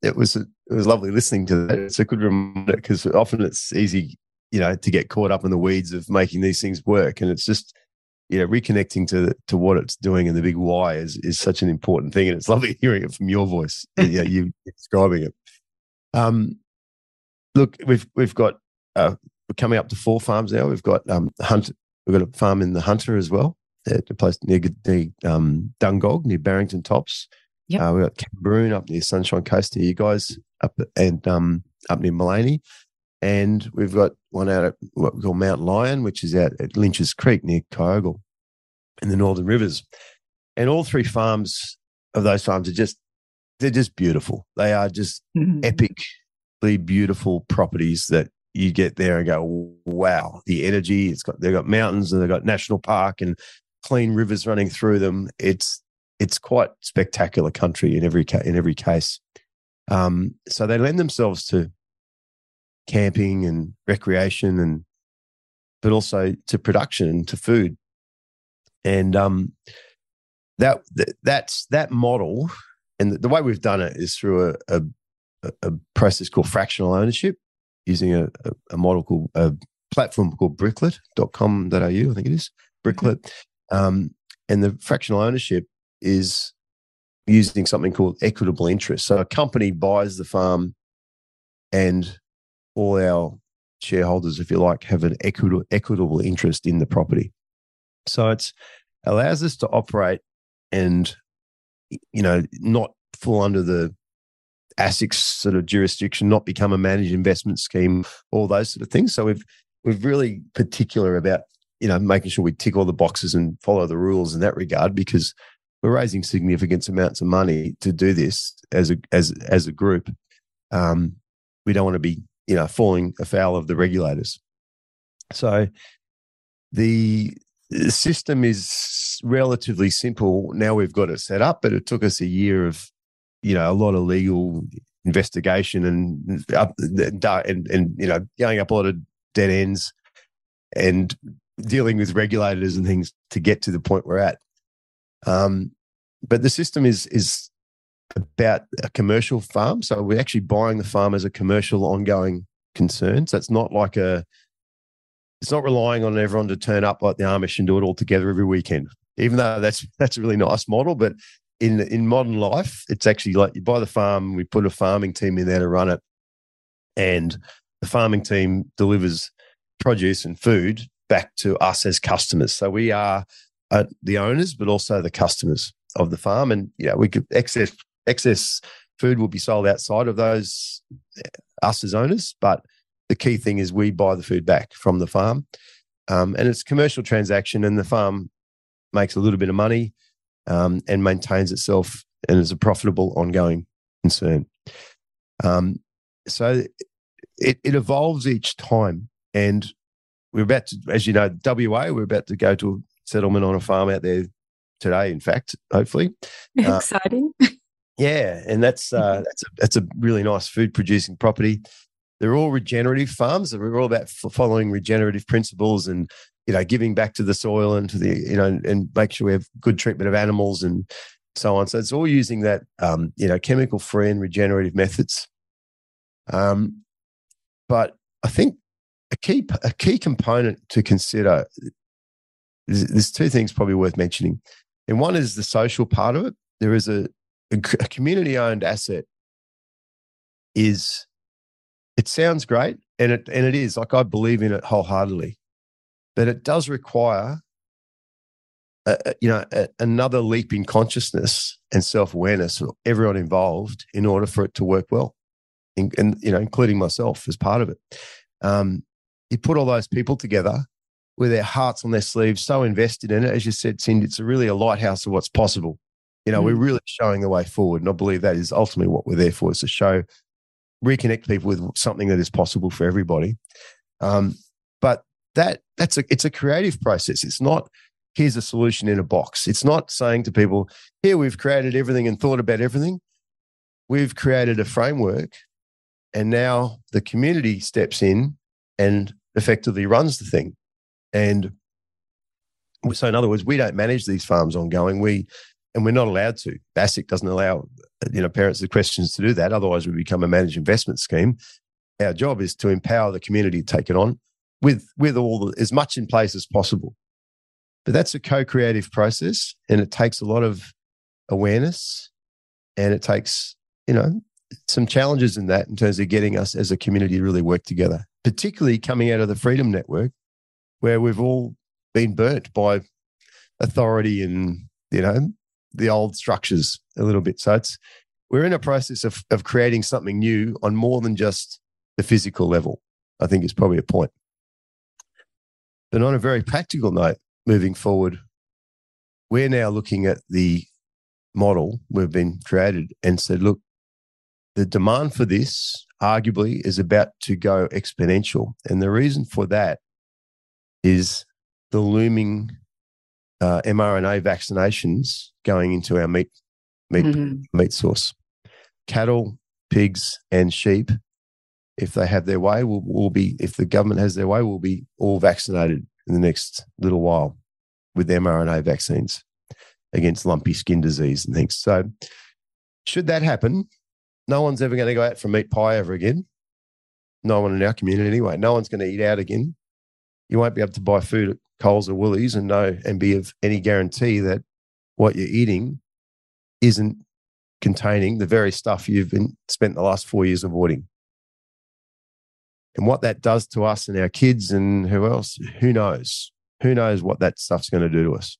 it was lovely listening to that. It's a good reminder, because often it's easy, you know, to get caught up in the weeds of making these things work, and it's just, you know, reconnecting to what it's doing and the big why is such an important thing, and it's lovely hearing it from your voice. Yeah, you describing it. Look, we've got. We're coming up to 4 farms now. We've got Hunt. We've got a farm in the Hunter as well, at a place near Dungog, near Barrington Tops. Yep. We've got Cambaroon up near Sunshine Coast near you guys, up near Mullaney, and we've got one out at what we call Mount Lion, which is out at Lynch's Creek near Kyogle, in the Northern Rivers. And all 3 farms of those farms they're just beautiful. They are just epically beautiful properties that you get there and go, wow, the energy. They've got mountains, and they've got national park and clean rivers running through them. It's quite spectacular country in every case. So they lend themselves to camping and recreation, but also to production and to food. And that model, and the way we've done it is through a process called fractional ownership, using a model called a platform called bricklet.com.au, I think it is, Bricklet. And the fractional ownership is using something called equitable interest. So a company buys the farm, and all our shareholders, if you like, have an equitable interest in the property. So it allows us to operate and, you know, not fall under the ASIC's sort of jurisdiction, not become a managed investment scheme, all those sort of things. So we've really particular about, making sure we tick all the boxes and follow the rules in that regard, because we're raising significant amounts of money to do this as a group. We don't want to be, falling afoul of the regulators. So the system is relatively simple. Now we've got it set up, but it took us a year of, a lot of legal investigation and going up a lot of dead ends and dealing with regulators and things to get to the point we're at. But the system is about a commercial farm. So we're actually buying the farm as a commercial ongoing concern. So it's not relying on everyone to turn up like the Amish and do it all together every weekend, even though that's a really nice model. But in modern life, it's actually like you buy the farm, we put a farming team in there to run it, and the farming team delivers produce and food back to us as customers. So we are the owners, but also the customers of the farm. And we could excess food will be sold outside of those us as owners, but the key thing is we buy the food back from the farm, and it's a commercial transaction, and the farm makes a little bit of money and maintains itself and is a profitable ongoing concern. So it evolves each time, and we're about to, as you know, WA, we're about to go to a settlement on a farm out there today, in fact, hopefully. Exciting. Yeah, and that's a really nice food producing property. They're all regenerative farms. So we're all about following regenerative principles and giving back to the soil and to the and make sure we have good treatment of animals and so on. So it's all using that chemical free and regenerative methods. But I think a key component to consider is there's two things probably worth mentioning, and one is the social part of it. There is a community owned asset. It sounds great, and it is, like, I believe in it wholeheartedly, but it does require another leap in consciousness and self-awareness of everyone involved in order for it to work well, and including myself as part of it. You put all those people together with their hearts on their sleeves, so invested in it. As you said, Cindy, it's really a lighthouse of what's possible. We're really showing the way forward, and I believe that is ultimately what we're there for, is to reconnect people with something that is possible for everybody. But it's a creative process. It's not, here's a solution in a box. It's not saying to people, here, we've created everything and thought about everything. We've created a framework, and now the community steps in and effectively runs the thing. And so in other words, we don't manage these farms ongoing. And we're not allowed to. ASIC doesn't allow parents with questions to do that. Otherwise, we become a managed investment scheme. Our job is to empower the community to take it on with as much in place as possible. But that's a co-creative process, and it takes a lot of awareness, and it takes some challenges in that in terms of getting us as a community to really work together. Particularly coming out of the Freedom Network, where we've all been burnt by authority and the old structures a little bit. So we're in a process of creating something new on more than just the physical level, I think is probably a point. But on a very practical note, moving forward, we're now looking at the model we've been created and said, look, the demand for this arguably is about to go exponential. And the reason for that is the looming mRNA vaccinations going into our meat source. Cattle, pigs, and sheep, if they have their way, will be, if the government has their way, will be all vaccinated in the next little while with mRNA vaccines against lumpy skin disease and things. So should that happen, no one's ever going to go out for meat pie ever again. No one in our community anyway. No one's going to eat out again. You won't be able to buy food at Coles or Woolies and be of any guarantee that what you're eating isn't containing the very stuff you've spent the last 4 years avoiding. And what that does to us and our kids and who else, who knows? Who knows what that stuff's going to do to us?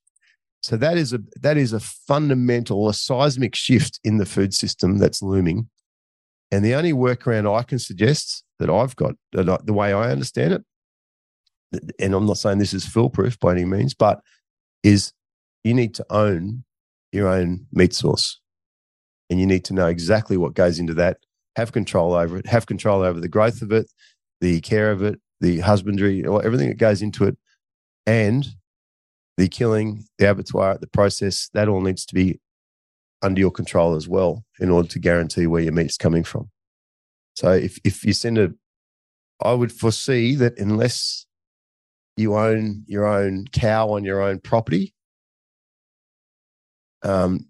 So that is a fundamental, a seismic shift in the food system that's looming. And the only workaround I can suggest that I've got, the way I understand it, and I'm not saying this is foolproof by any means, but is you need to own your own meat source, and you need to know exactly what goes into that, have control over it, have control over the growth of it, the care of it, the husbandry, everything that goes into it, and the killing, the abattoir, the process, that all needs to be under your control as well in order to guarantee where your meat's coming from. So if you I would foresee that unless you own your own cow on your own property, and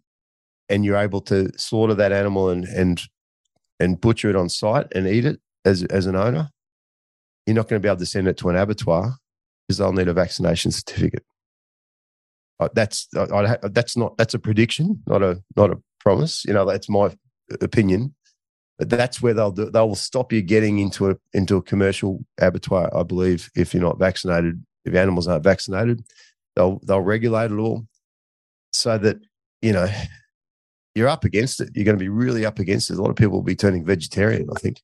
you're able to slaughter that animal and butcher it on site and eat it as an owner, you're not going to be able to send it to an abattoir because they'll need a vaccination certificate. That's a prediction, not a promise. That's my opinion. But that's where they will stop you getting into a commercial abattoir, I believe, if you're not vaccinated. If animals aren't vaccinated, they'll regulate it all so that you're up against it. You're going to be really up against it. A lot of people will be turning vegetarian, I think.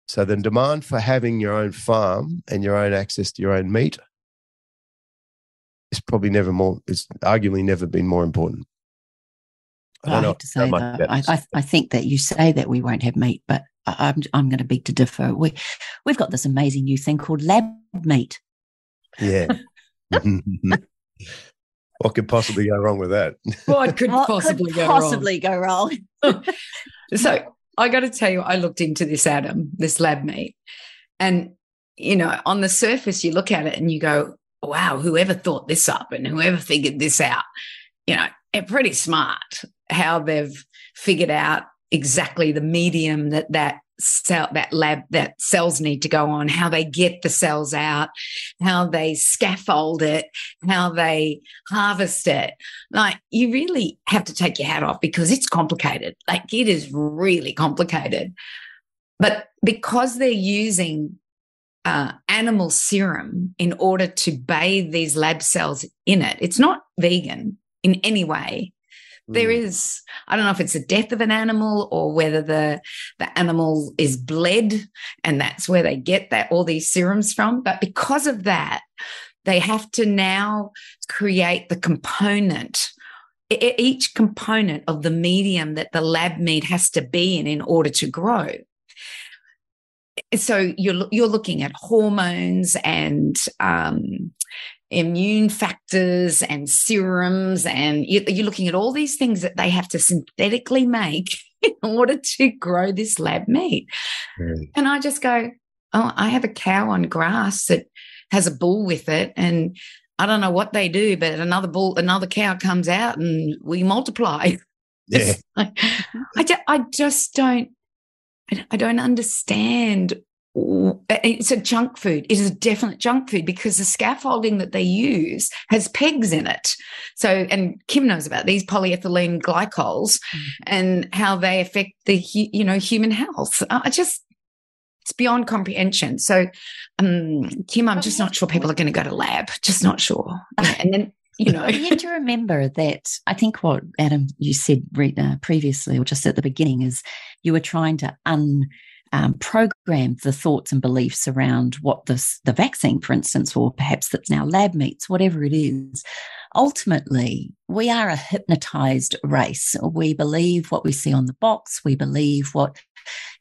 So the demand for having your own farm and your own access to your own meat is probably it's arguably never been more important. I have to say that I think that you say that we won't have meat, but I'm going to beg to differ. We've got this amazing new thing called lab meat. Yeah. What could possibly go wrong with that? What could possibly go wrong? So I got to tell you, I looked into this, Adam, this lab meat, and on the surface you look at it and you go, wow, whoever thought this up and whoever figured this out, they're pretty smart how they've figured out exactly the medium that cells need to go on, how they get the cells out, how they scaffold it, how they harvest it. Like, you really have to take your hat off because it's complicated. Like, it is really complicated. But because they're using animal serum in order to bathe these lab cells in it, it's not vegan in any way. There is, I don't know if it's the death of an animal or whether the animal is bled and that's where they get all these serums from. But because of that, they have to now create the component, each component of the medium that the lab meat has to be in order to grow. So you're looking at hormones and immune factors and serums, and you're looking at all these things that they have to synthetically make in order to grow this lab meat. And I just go, oh, I have a cow on grass that has a bull with it, and I don't know what they do, but another cow comes out and we multiply. Yeah. I just don't understand. It's a junk food. It is a definite junk food because the scaffolding that they use has pegs in it. So, and Kim knows about these polyethylene glycols and how they affect the human health. It's beyond comprehension. So, Kim, I'm just not sure people are going to go to lab. Just not sure. Yeah, and then. You have to remember that I think what, Adam, you said previously or just at the beginning is you were trying to program the thoughts and beliefs around what the vaccine, for instance, or perhaps that's now lab meats, whatever it is. Ultimately, we are a hypnotized race. We believe what we see on the box. We believe what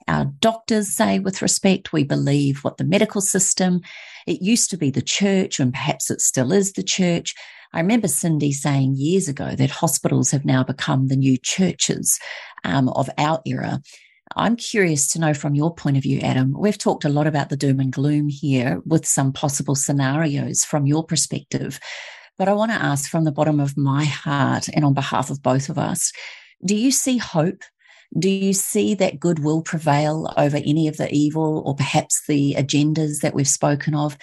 our doctors say with respect. We believe what the medical system, it used to be the church, and perhaps it still is the church. I remember Cindy saying years ago that hospitals have now become the new churches of our era. I'm curious to know from your point of view, Adam, we've talked a lot about the doom and gloom here with some possible scenarios from your perspective, but I want to ask from the bottom of my heart and on behalf of both of us, do you see hope? Do you see that good will prevail over any of the evil or perhaps the agendas that we've spoken of?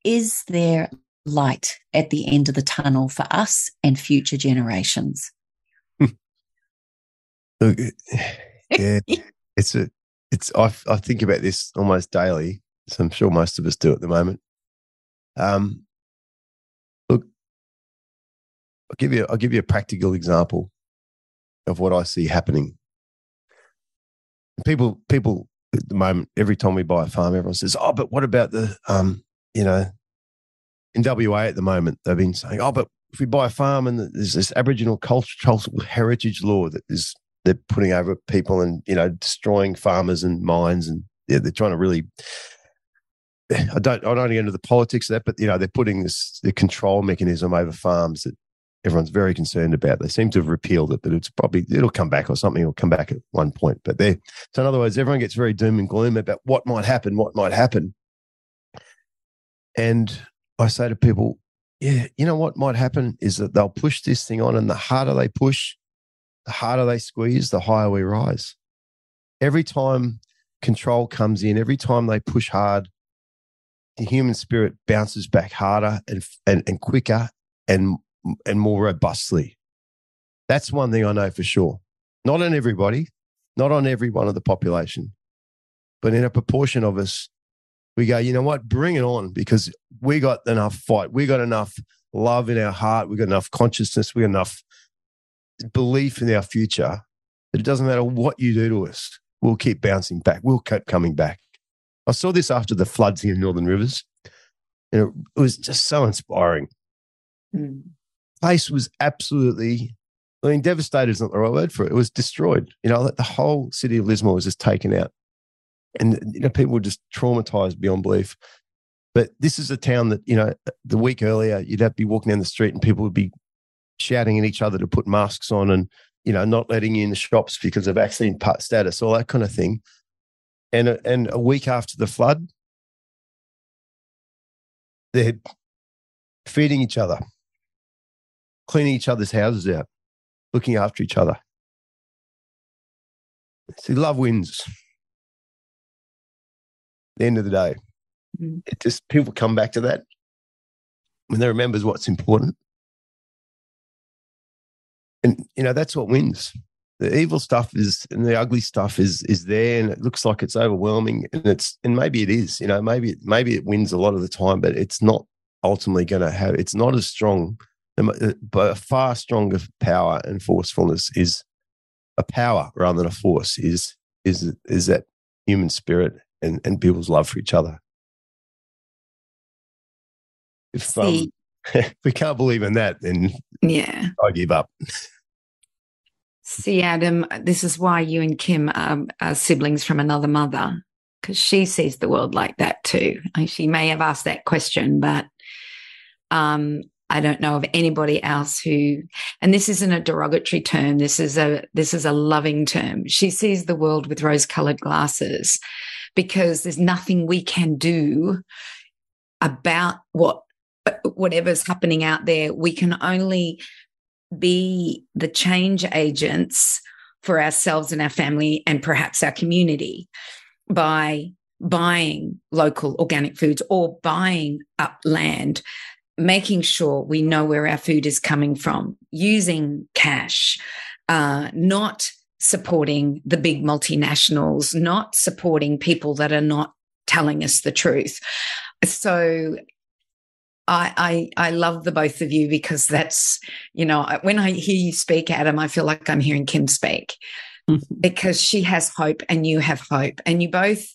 Is there light at the end of the tunnel for us and future generations? Look, yeah, I think about this almost daily, so I'm sure most of us do at the moment. Look, I'll give you a practical example of what I see happening. People at the moment, every time we buy a farm, everyone says, "Oh, but what about the in WA at the moment, they've been saying, oh, but if we buy a farm and there's this Aboriginal cultural heritage law that they're putting over people and, destroying farmers and mines, and they're trying to really, I don't get into the politics of that, but, they're putting the control mechanism over farms that everyone's very concerned about. They seem to have repealed it, but it'll come back, or something will come back at one point. But so in other words, everyone gets very doom and gloom about what might happen. And I say to people, yeah, you know what might happen is that they'll push this thing on, and the harder they push, the harder they squeeze, the higher we rise. Every time control comes in, every time they push hard, the human spirit bounces back harder and quicker and more robustly. That's one thing I know for sure. Not on everybody, not on every one of the population, but in a proportion of us, we go, you know what, bring it on, because we got enough fight. We got enough love in our heart. We got enough consciousness. We got enough belief in our future that it doesn't matter what you do to us. We'll keep bouncing back. We'll keep coming back. I saw this after the floods here in Northern Rivers, and it was just so inspiring. The place was absolutely, devastated is not the right word for it. It was destroyed. The whole city of Lismore was just taken out. And, people were just traumatized beyond belief. But this is a town that, the week earlier, you'd have to be walking down the street and people would be shouting at each other to put masks on and, not letting you in the shops because of vaccine status, all that kind of thing. And a week after the flood, they're feeding each other, cleaning each other's houses out, looking after each other. See, love wins. The end of the day, it just, people come back to that when they remember what's important, and that's what wins. The evil stuff and the ugly stuff is there, and it looks like it's overwhelming, and maybe it is. Maybe it wins a lot of the time, but it's not ultimately going to have. It's not as strong, but a far stronger power and forcefulness is a power rather than a force. Is that human spirit and people's love for each other. If we can't believe in that, then I give up. See, Adam, this is why you and Kim are siblings from another mother, because she sees the world like that too. She may have asked that question, but I don't know of anybody else who, and this isn't a derogatory term, this is a loving term. She sees the world with rose-colored glasses, because there's nothing we can do about whatever's happening out there. We can only be the change agents for ourselves and our family and perhaps our community by buying local organic foods or buying up land, making sure we know where our food is coming from, using cash, not supporting the big multinationals, not supporting people that are not telling us the truth. So I love the both of you, because that's, when I hear you speak, Adam, I feel like I'm hearing Kim speak, because she has hope and you have hope, and you both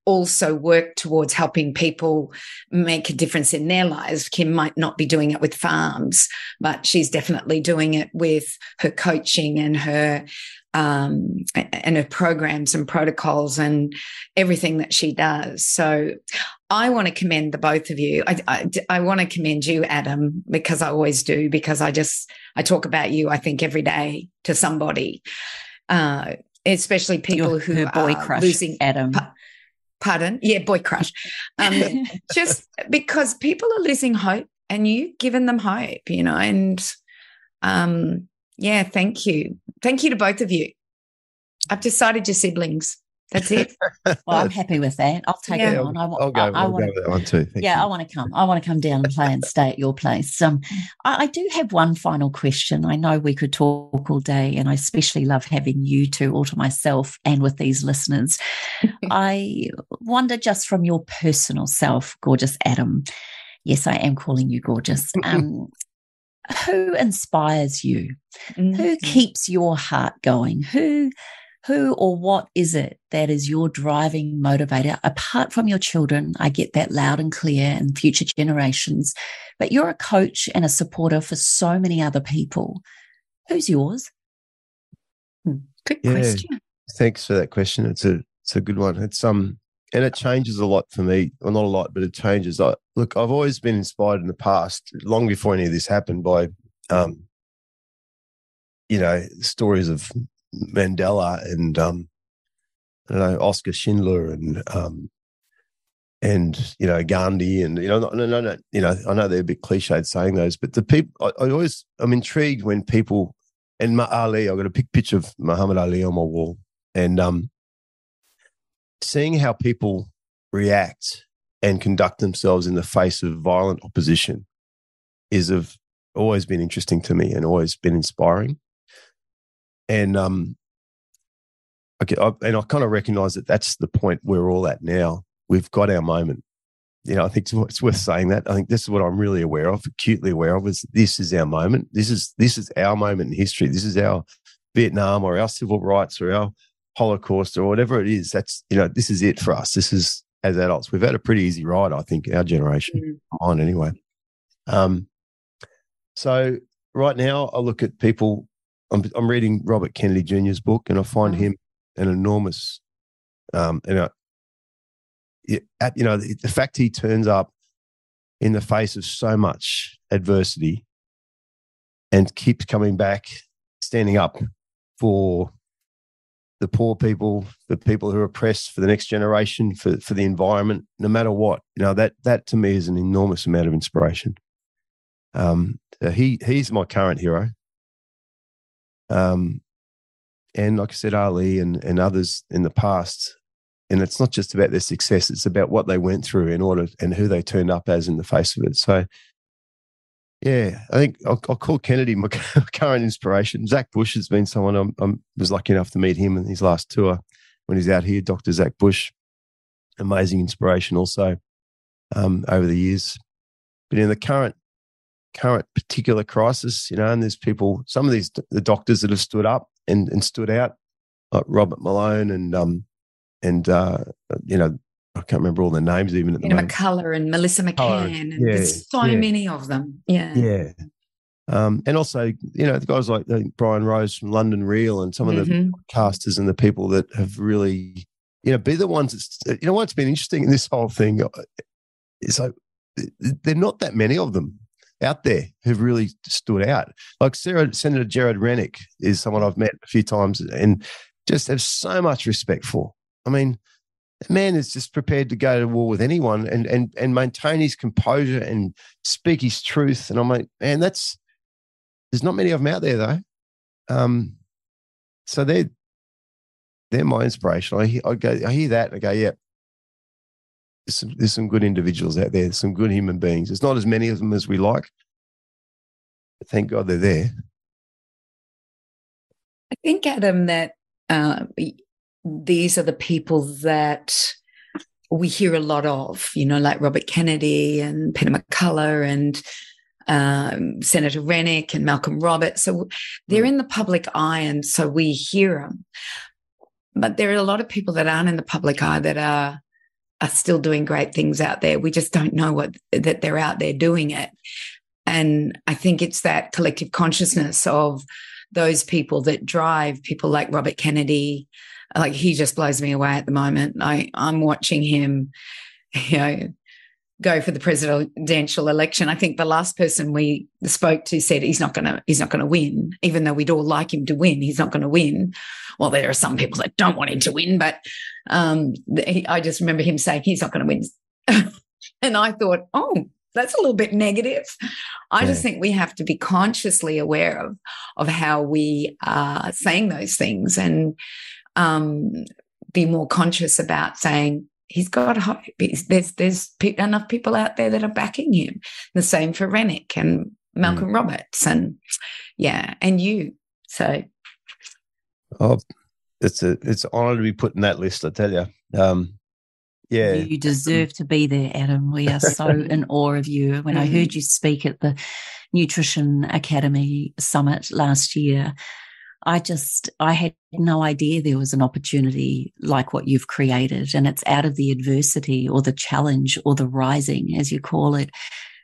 also work towards helping people make a difference in their lives. Kim might not be doing it with farms, but she's definitely doing it with her coaching and her programs and protocols and everything that she does. So I want to commend the both of you. I want to commend you, Adam, because I always do, because I talk about you, I think, every day to somebody, especially people who boy are crush, losing. Adam. Pardon? Yeah, boy crush. Just because people are losing hope, and you've given them hope, and thank you. Thank you to both of you. I've decided you're siblings. That's it. Well, I'm happy with that. I'll take it on. I'll go with that one too. Thank you. I want to come. I want to come down and play and stay at your place. I do have one final question. I know we could talk all day, and I especially love having you two all to myself and with these listeners. I wonder, just from your personal self, gorgeous Adam. Yes, I am calling you gorgeous. Who inspires you? Who keeps your heart going? Who Who or what is it that is your driving motivator? Apart from your children, I get that loud and clear, and future generations, but you're a coach and a supporter for so many other people. Who's yours? Good question. Thanks for that question. It's a good one. It's and it changes a lot for me. Well, not a lot, but it changes. Look, I've always been inspired in the past, long before any of this happened, by stories of Mandela and Oscar Schindler and Gandhi, and I know they're a bit cliched saying those, but the people I'm intrigued when people, and Ali, I've got a big picture of Muhammad Ali on my wall, and seeing how people react and conduct themselves in the face of violent opposition have always been interesting to me and always been inspiring. And I kind of recognise that that's the point we're all at now. We've got our moment. I think it's worth saying that. I think this is what I'm really aware of, acutely aware of, is this is our moment. This is our moment in history. This is our Vietnam or our civil rights or our Holocaust or whatever it is. That's, this is it for us. This is, as adults, we've had a pretty easy ride, I think, our generation on anyway. So right now I look at people. I'm reading Robert Kennedy Jr.'s book, and I find him an enormous, the fact he turns up in the face of so much adversity and keeps coming back, standing up for the poor people, the people who are oppressed, for the next generation, for the environment, no matter what. That to me is an enormous amount of inspiration. He's my current hero. And like I said, Ali and others in the past, and it's not just about their success, it's about what they went through and who they turned up as in the face of it. So, yeah, I think I'll call Kennedy my current inspiration. Zach Bush has been someone I was lucky enough to meet him in his last tour when he's out here, Dr. Zach Bush. Amazing inspiration also over the years. But in the current particular crisis, and there's people, some of the doctors that have stood up and stood out, like Robert Malone and I can't remember all their names even at the moment. McCullough and Melissa McCann, and there's so many of them. Yeah. And also, the guys like Brian Rose from London Real and some of the podcasters and the people that have really, be the ones that, what's been interesting in this whole thing is like, there are not that many of them out there who've really stood out. Like Senator Gerard Rennick is someone I've met a few times and just have so much respect for. I mean, the man is just prepared to go to war with anyone and maintain his composure and speak his truth. And I'm like, man, there's not many of them out there though. So they're my inspiration. I hear that and I go, yeah, there's some good individuals out there. There's some good human beings. There's not as many of them as we like, but thank God they're there. I think, Adam, that these are the people that we hear a lot of, like Robert Kennedy and Peter McCullough and Senator Rennick and Malcolm Roberts. So they're in the public eye, and so we hear them. But there are a lot of people that aren't in the public eye that are still doing great things out there. We just don't know that they're out there doing it. And I think it's that collective consciousness of those people that drive people like Robert Kennedy. Like, he just blows me away at the moment. I'm watching him, go for the presidential election. I think the last person we spoke to said he's not going to win, even though we'd all like him to win. He's not going to win. Well, there are some people that don't want him to win, but I just remember him saying he's not going to win. And I thought, oh, that's a little bit negative. I just think we have to be consciously aware of how we are saying those things, and be more conscious about saying he's got hope. There's enough people out there that are backing him. The same for Rennick and Malcolm Roberts and you. So, it's an honour to be put in that list, I tell you. You deserve to be there, Adam. We are so in awe of you. When I heard you speak at the Nutrition Academy Summit last year, I had no idea there was an opportunity like what you've created. And it's out of the adversity or the challenge or the rising, as you call it,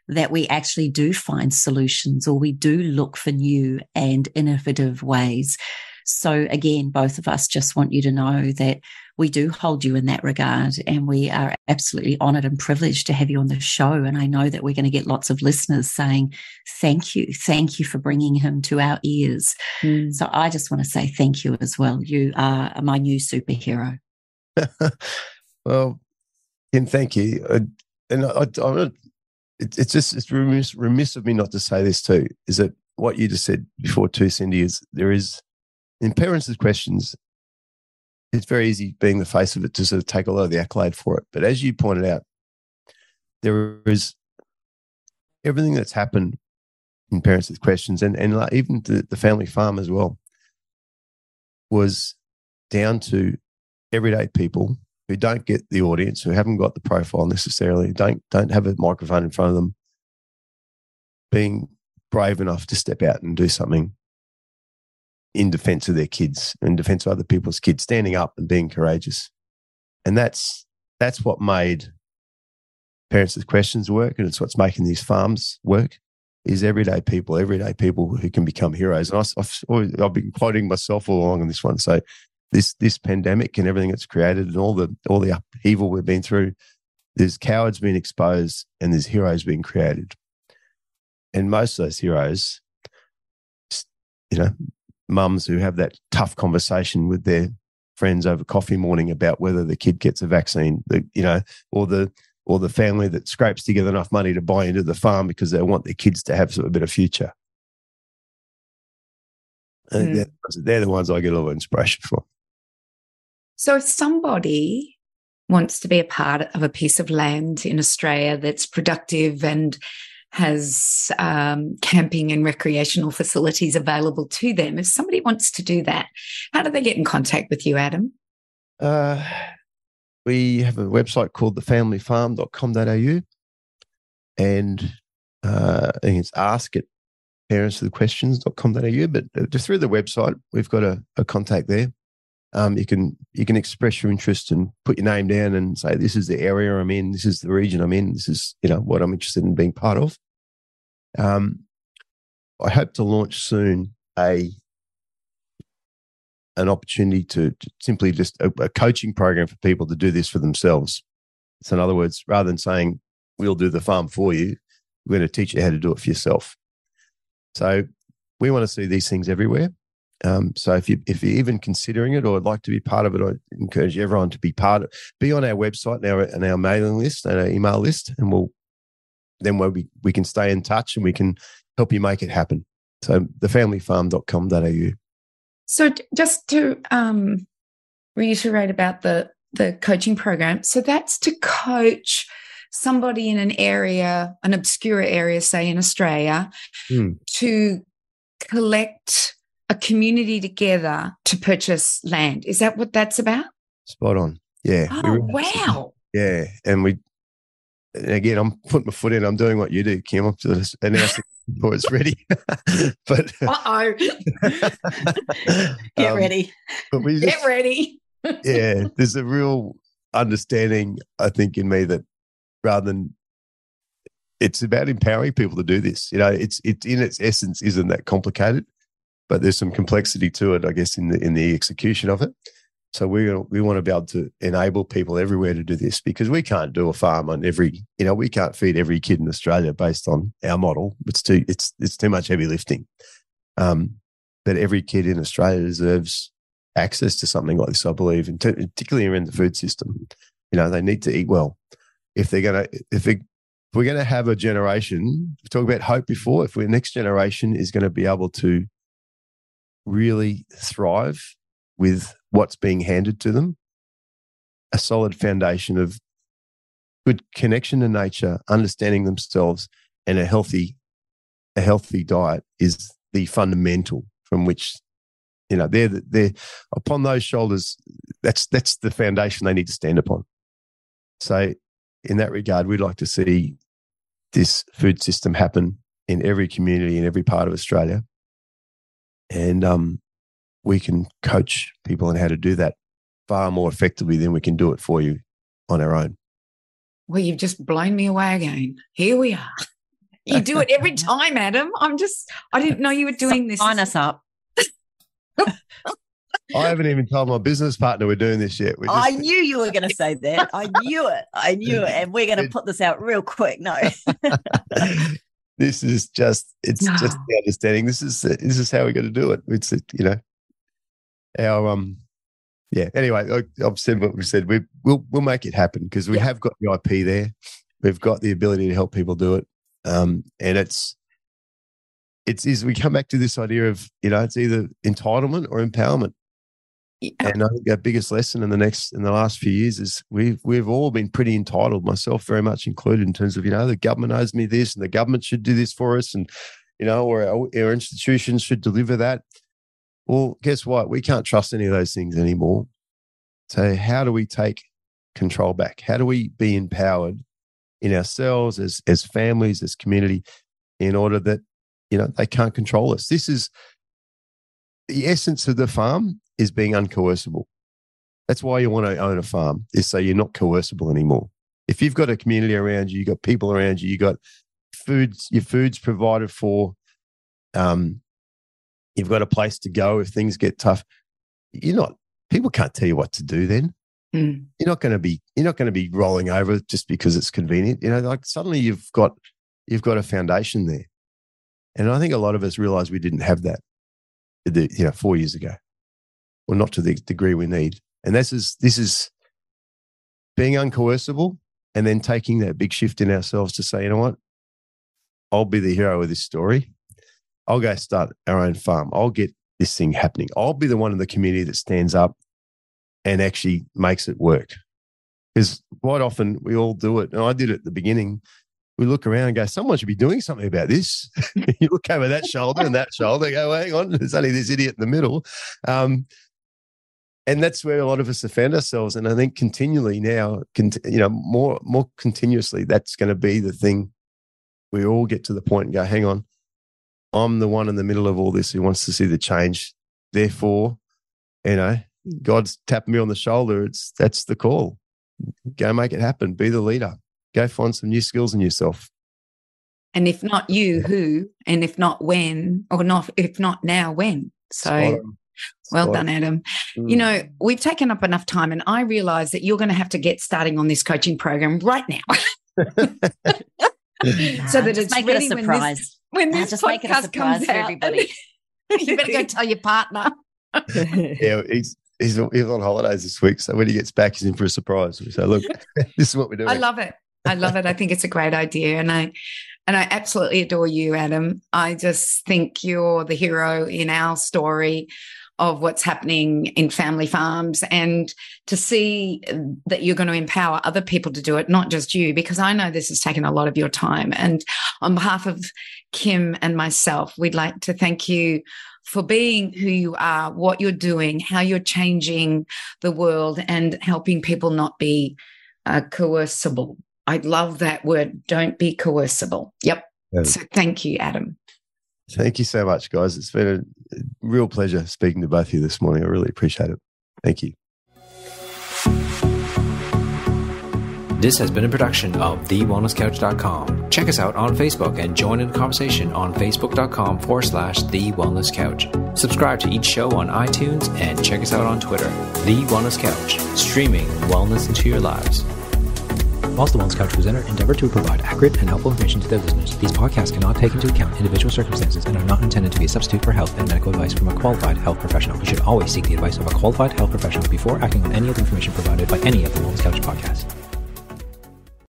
that we actually do find solutions, or we do look for new and innovative ways. So again, both of us just want you to know that we do hold you in that regard, and we are absolutely honoured and privileged to have you on the show. And I know that we're going to get lots of listeners saying, thank you for bringing him to our ears. So I just want to say thank you as well. You are my new superhero. Well, Kim, thank you. It's remiss of me not to say this too, is that what you just said before too, Cindy, is there is, in Parents with Questions, it's very easy being the face of it to sort of take a lot of the accolade for it. But as you pointed out, there is everything that's happened in Parents with Questions, and even the family farm as well, was down to everyday people who don't get the audience, who haven't got the profile necessarily, don't have a microphone in front of them, being brave enough to step out and do something in defense of their kids, in defense of other people's kids, standing up and being courageous. And that's what made Parents with Questions work, and it's what's making these farms work, is everyday people who can become heroes. And I've been quoting myself all along on this one. So this pandemic and everything it's created and all the upheaval we've been through, there's cowards being exposed and there's heroes being created. And most of those heroes, mums who have that tough conversation with their friends over coffee morning about whether the kid gets a vaccine, or the family that scrapes together enough money to buy into the farm because they want their kids to have a bit of future. They're the ones I get a lot of inspiration from. So if somebody wants to be a part of a piece of land in Australia that's productive and has camping and recreational facilities available to them, if somebody wants to do that, how do they get in contact with you, Adam? We have a website called thefamilyfarm.com.au, and I think it's ask@parentswithquestions.com.au, but just through the website, we've got a contact there. You can express your interest and put your name down and say, this is the area I'm in, this is the region I'm in, this is what I'm interested in being part of. I hope to launch soon an opportunity to simply just a coaching program for people to do this for themselves. So in other words, rather than saying we'll do the farm for you, we're going to teach you how to do it for yourself. So we want to see these things everywhere. So if you're even considering it or would like to be part of it, I encourage everyone to be be on our website and our mailing list and our email list, and we can stay in touch and we can help you make it happen. So thefamilyfarm.com.au. So just to reiterate about the coaching program, so that's to coach somebody in an obscure area, say in Australia, to collect a community together to purchase land. Is that what that's about? Spot on. Yeah. Oh, wow. Yeah. And again, I'm putting my foot in. I'm doing what you do, Kim. I'm just announcing before it's ready. But Get ready. Get ready. Yeah. There's a real understanding, I think, in me that rather than it's about empowering people to do this. It's in its essence isn't that complicated, but there's some complexity to it, I guess, in the execution of it. So we want to be able to enable people everywhere to do this, because we can't do a farm on we can't feed every kid in Australia based on our model. It's too much heavy lifting. But every kid in Australia deserves access to something like this, I believe, and particularly around the food system. They need to eat well. If we're going to have a generation, we talked about hope before, if the next generation is going to be able to really thrive with what's being handed to them, a solid foundation of good connection to nature, understanding themselves, and a healthy diet is the fundamental from which, they're upon those shoulders. That's the foundation they need to stand upon. So in that regard, we'd like to see this food system happen in every community, in every part of Australia. And we can coach people on how to do that far more effectively than we can do it for you on our own. Well, you've just blown me away again. Here we are. You do it every time, Adam. I didn't know you were doing this. Sign us up. I haven't even told my business partner we're doing this yet. I knew you were going to say that. I knew it. And we're going to put this out real quick. No. This is just, it's just the understanding. This is how we're going to do it. It's, our, yeah. Anyway, I've said what we said. We'll make it happen because we have got the IP there. We've got the ability to help people do it. And it's we come back to this idea of, it's either entitlement or empowerment. Yeah. And I think our biggest lesson in the last few years is we've all been pretty entitled, myself very much included, in terms of, the government owes me this and the government should do this for us and, or our institutions should deliver that. Well, guess what? We can't trust any of those things anymore. So how do we take control back? How do we be empowered in ourselves as families, as community, in order that, they can't control us? This is the essence of the farm, is being uncoercible. That's why you want to own a farm, is so you're not coercible anymore. If you've got a community around you, you've got people around you, you've got your food's provided for, you've got a place to go if things get tough. People can't tell you what to do then. Mm. You're not going to be rolling over just because it's convenient. Suddenly you've got a foundation there. And I think a lot of us realize we didn't have that, 4 years ago. Well, not to the degree we need. And this is being uncoercible and then taking that big shift in ourselves to say, you know what? I'll be the hero of this story. I'll go start our own farm. I'll get this thing happening. I'll be the one in the community that stands up and actually makes it work. Because quite often we all do it. And I did it at the beginning. We look around and go, someone should be doing something about this. You look over that shoulder and that shoulder, go, well, hang on, there's only this idiot in the middle. And that's where a lot of us have found ourselves. And I think continually now, more continuously, that's going to be the thing. We all get to the point and go, hang on, I'm the one in the middle of all this who wants to see the change. Therefore, God's tapping me on the shoulder. That's the call. Go make it happen. Be the leader. Go find some new skills in yourself. And if not you, who? And if not when? Or not? If not now, when? So well done, Adam. Mm. We've taken up enough time, and I realise that you're going to have to get starting on this coaching program right now. So that it's make ready it a surprise. when this just podcast make it a surprise comes for out. Everybody. You better go tell your partner. Yeah, he's on holidays this week, so when he gets back, he's in for a surprise. We say, look, this is what we're doing. I love it. I think it's a great idea, and I absolutely adore you, Adam. I just think you're the hero in our story of what's happening in family farms, and to see that you're going to empower other people to do it, not just you, because I know this has taken a lot of your time. And on behalf of Kim and myself, we'd like to thank you for being who you are, what you're doing, how you're changing the world and helping people not be coercible. I love that word. Don't be coercible. Yep. Yeah. So thank you, Adam. Thank you so much, guys. It's been a real pleasure speaking to both of you this morning. I really appreciate it. Thank you. This has been a production of TheWellnessCouch.com. Check us out on Facebook and join in the conversation on Facebook.com/TheWellnessCouch. Subscribe to each show on iTunes and check us out on Twitter. The Wellness Couch, streaming wellness into your lives. Whilst the Wellness Couch presenter endeavor to provide accurate and helpful information to their listeners, these podcasts cannot take into account individual circumstances and are not intended to be a substitute for health and medical advice from a qualified health professional. You should always seek the advice of a qualified health professional before acting on any of the information provided by any of the Wellness Couch podcasts.